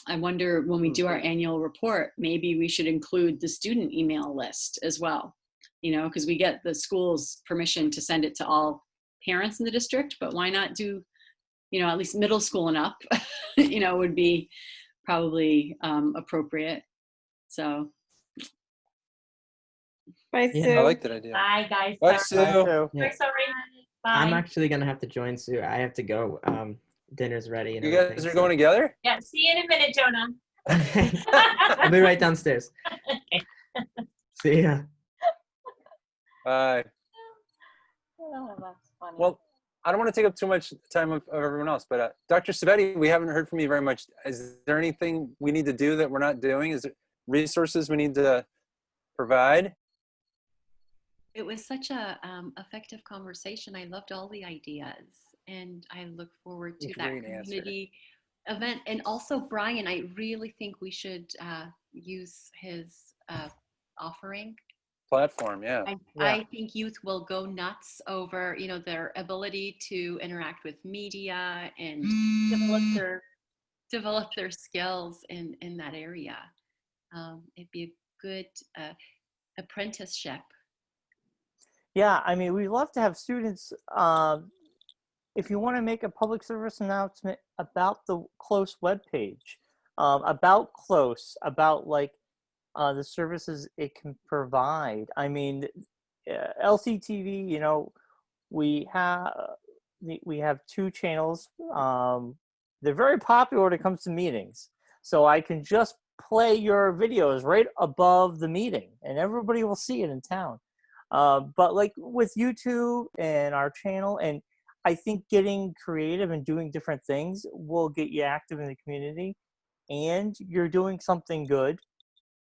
[SPEAKER 8] I wonder, when we do our annual report, maybe we should include the student email list as well, because we get the school's permission to send it to all parents in the district, but why not do, at least middle school and up, would be probably appropriate. So.
[SPEAKER 5] Bye, Sue.
[SPEAKER 1] I like that idea.
[SPEAKER 9] Bye, guys.
[SPEAKER 1] Bye,
[SPEAKER 9] Sorry.
[SPEAKER 1] Sue.
[SPEAKER 9] Sorry. Bye.
[SPEAKER 7] I'm actually gonna have to join Sue. I have to go. Dinner's ready. And
[SPEAKER 1] You guys
[SPEAKER 7] everything,
[SPEAKER 1] are going together?
[SPEAKER 9] Yeah, see you in a minute, Jonah.
[SPEAKER 7] I'll be right downstairs.
[SPEAKER 9] Okay.
[SPEAKER 7] See ya.
[SPEAKER 1] Bye.
[SPEAKER 10] Oh, that's funny.
[SPEAKER 1] Well, I don't want to take up too much time of everyone else, but Dr. Savetti, we haven't heard from you very much. Is there anything we need to do that we're not doing? Is there resources we need to provide?
[SPEAKER 11] It was such a effective conversation. I loved all the ideas, and I look forward to that community event. And also, Brian, I really think we should use his offering.
[SPEAKER 1] Platform, yeah.
[SPEAKER 11] I think youth will go nuts over, their ability to interact with media and develop their skills in that area. It'd be a good apprenticeship.
[SPEAKER 6] Yeah, I mean, we'd love to have students, if you want to make a public service announcement about the Close webpage, about Close, about like the services it can provide. I mean, LCTV, we have 2 channels. They're very popular when it comes to meetings. So I can just play your videos right above the meeting and everybody will see it in town. But like with YouTube and our channel, and I think getting creative and doing different things will get you active in the community, and you're doing something good,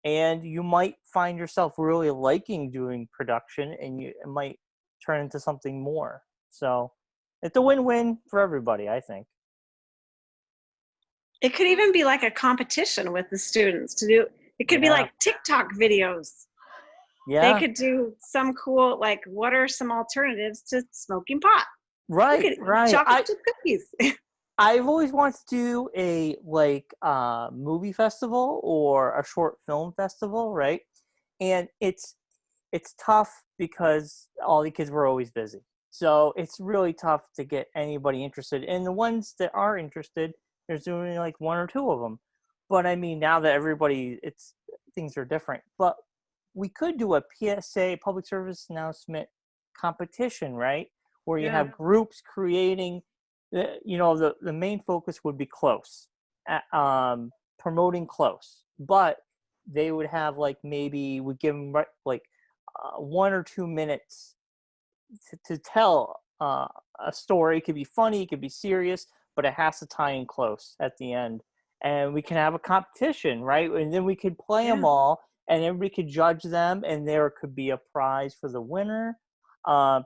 [SPEAKER 6] and you might find yourself really liking doing production, and it might turn into something more. So it's a win-win for everybody, I think.
[SPEAKER 5] It could even be like a competition with the students to do. It could be like TikTok videos.
[SPEAKER 6] Yeah.
[SPEAKER 5] They could do some cool, like, what are some alternatives to smoking pot?
[SPEAKER 6] Right, right.
[SPEAKER 5] Chocolate chip cookies.
[SPEAKER 6] I've always wanted to do a movie festival or a short film festival, right? And it's tough because all the kids were always busy. So it's really tough to get anybody interested. And the ones that are interested, there's only like 1 or 2 of them. But I mean, now that things are different. But we could do a PSA, public service announcement competition, right? Where you have groups creating, the main focus would be Close, promoting Close. But they would have maybe we give them 1 or 2 minutes to tell a story. It could be funny, it could be serious, but it has to tie in Close at the end. And we can have a competition, right? And then we could play them all, and everybody could judge them, and there could be a prize for the winner. And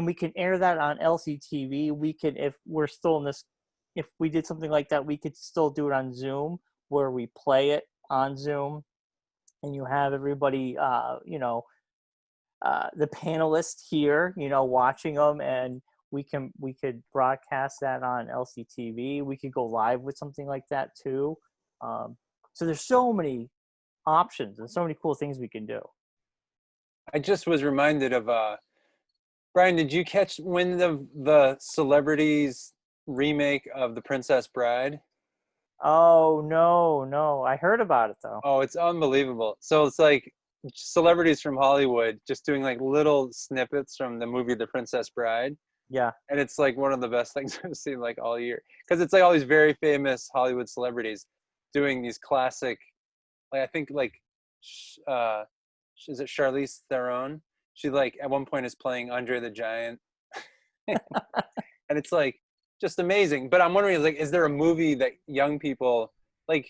[SPEAKER 6] we can air that on LCTV. We can, if we're still in this, if we did something like that, we could still do it on Zoom, where we play it on Zoom, and you have everybody, the panelists here, watching them, and we could broadcast that on LCTV. We could go live with something like that too. So there's so many options and so many cool things we can do.
[SPEAKER 1] I just was reminded of Brian, did you catch when the celebrities remake of The Princess Bride?
[SPEAKER 6] Oh no, I heard about it though.
[SPEAKER 1] Oh, it's unbelievable. So it's like celebrities from Hollywood just doing like little snippets from the movie The Princess Bride,
[SPEAKER 6] Yeah.
[SPEAKER 1] And it's like one of the best things I've seen like all year. Because it's like all these very famous Hollywood celebrities doing these classic, like I think like, is it Charlize Theron? She like at one point is playing Andre the Giant. And it's like just amazing. But I'm wondering, like, is there a movie that young people like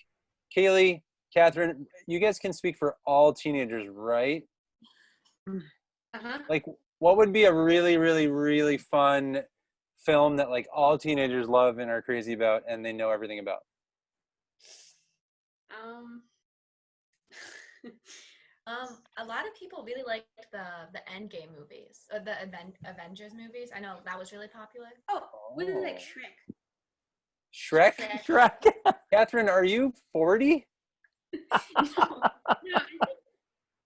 [SPEAKER 1] Kaylee, Catherine, you guys can speak for all teenagers, right?
[SPEAKER 3] Uh-huh.
[SPEAKER 1] Like, what would be a really, really, really fun film that like all teenagers love and are crazy about and they know everything about?
[SPEAKER 2] A lot of people really liked the Endgame movies, or the Avengers movies. I know that was really popular.
[SPEAKER 3] Oh, we like Shrek.
[SPEAKER 1] Shrek?
[SPEAKER 6] Shrek.
[SPEAKER 1] Catherine, are you 40?
[SPEAKER 3] No, I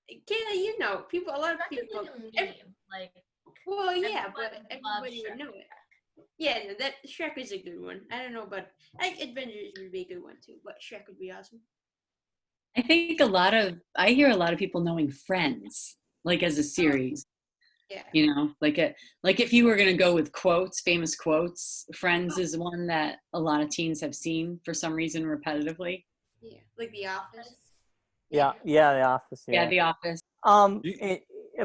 [SPEAKER 3] think, Kayla, you know, a lot of
[SPEAKER 2] Shrek is
[SPEAKER 3] people.
[SPEAKER 2] like a meme. Like,
[SPEAKER 3] Well, yeah,
[SPEAKER 2] everyone
[SPEAKER 3] but
[SPEAKER 2] loves
[SPEAKER 3] everybody would
[SPEAKER 2] Shrek.
[SPEAKER 3] know it. Yeah, no, that Shrek is a good one. I don't know, but I think Avengers would be a good one too. But Shrek would be awesome.
[SPEAKER 8] I think I hear a lot of people knowing Friends, like as a series.
[SPEAKER 3] Yeah.
[SPEAKER 8] You know, like if you were going to go with quotes, famous quotes, Friends is one that a lot of teens have seen for some reason repetitively.
[SPEAKER 3] Yeah, like The Office.
[SPEAKER 6] Yeah, The Office.
[SPEAKER 8] Yeah, The Office.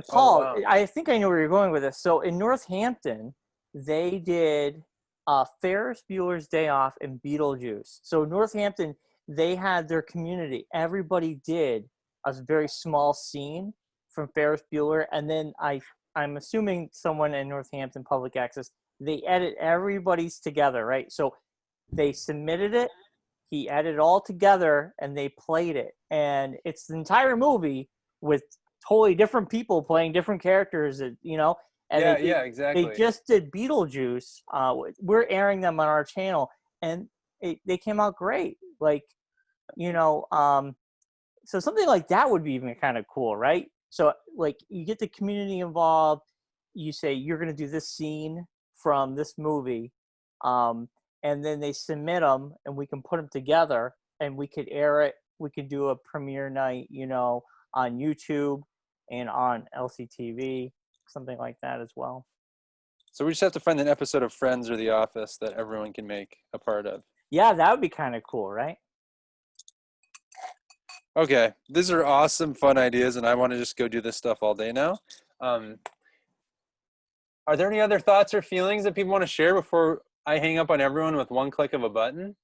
[SPEAKER 6] Paul,
[SPEAKER 1] wow.
[SPEAKER 6] I think I know where you're going with this. So in Northampton, they did Ferris Bueller's Day Off and Beetlejuice. So Northampton, they had their community. Everybody did a very small scene from Ferris Bueller, and then I'm assuming someone in Northampton Public Access, they edit everybody's together, right? So they submitted it, he edited it all together, and they played it. And it's the entire movie with totally different people playing different characters, you know? And
[SPEAKER 1] exactly.
[SPEAKER 6] They just did Beetlejuice. We're airing them on our channel, and they came out great. Like, you know, so something like that would be even kind of cool, right? So like you get the community involved, you say you're going to do this scene from this movie, and then they submit them and we can put them together and we could air it. We could do a premiere night, you know, on YouTube and on LCTV, something like that as well.
[SPEAKER 1] So we just have to find an episode of Friends or The Office that everyone can make a part of.
[SPEAKER 6] Yeah, that would be kind of cool, right?
[SPEAKER 1] Okay, these are awesome, fun ideas, and I want to just go do this stuff all day now. Are there any other thoughts or feelings that people want to share before I hang up on everyone with one click of a button?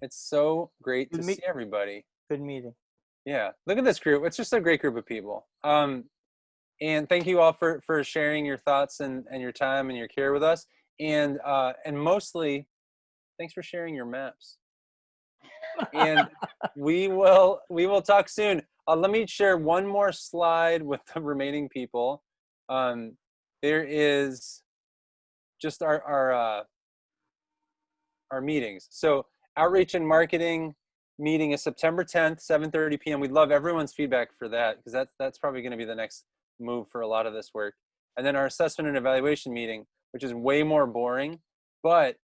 [SPEAKER 1] It's so great to see everybody.
[SPEAKER 6] Good meeting.
[SPEAKER 1] Yeah, look at this group. It's just a great group of people. And thank you all for sharing your thoughts and your time and your care with us. And mostly, thanks for sharing your maps. And we will talk soon. Let me share one more slide with the remaining people. There is just our meetings. So outreach and marketing meeting is September 10th, 7:30 p.m. We'd love everyone's feedback for that, because that's probably going to be the next move for a lot of this work. And then our assessment and evaluation meeting, which is way more boring, but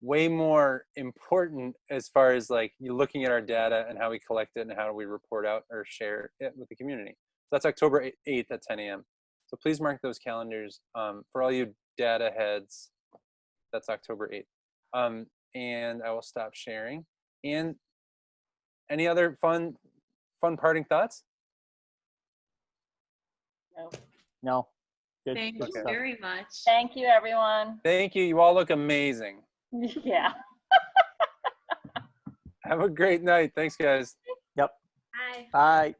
[SPEAKER 1] way more important as far as like you looking at our data and how we collect it and how we report out or share it with the community. So that's October 8th at 10 a.m. So please mark those calendars for all you data heads. That's October 8th. And I will stop sharing. And any other fun parting thoughts?
[SPEAKER 6] No. Good.
[SPEAKER 11] Thank
[SPEAKER 1] Okay.
[SPEAKER 11] you very much.
[SPEAKER 10] Thank you, everyone.
[SPEAKER 1] Thank you. You all look amazing.
[SPEAKER 10] Yeah.
[SPEAKER 1] Have a great night. Thanks, guys.
[SPEAKER 6] Yep.
[SPEAKER 2] Hi.
[SPEAKER 6] Bye.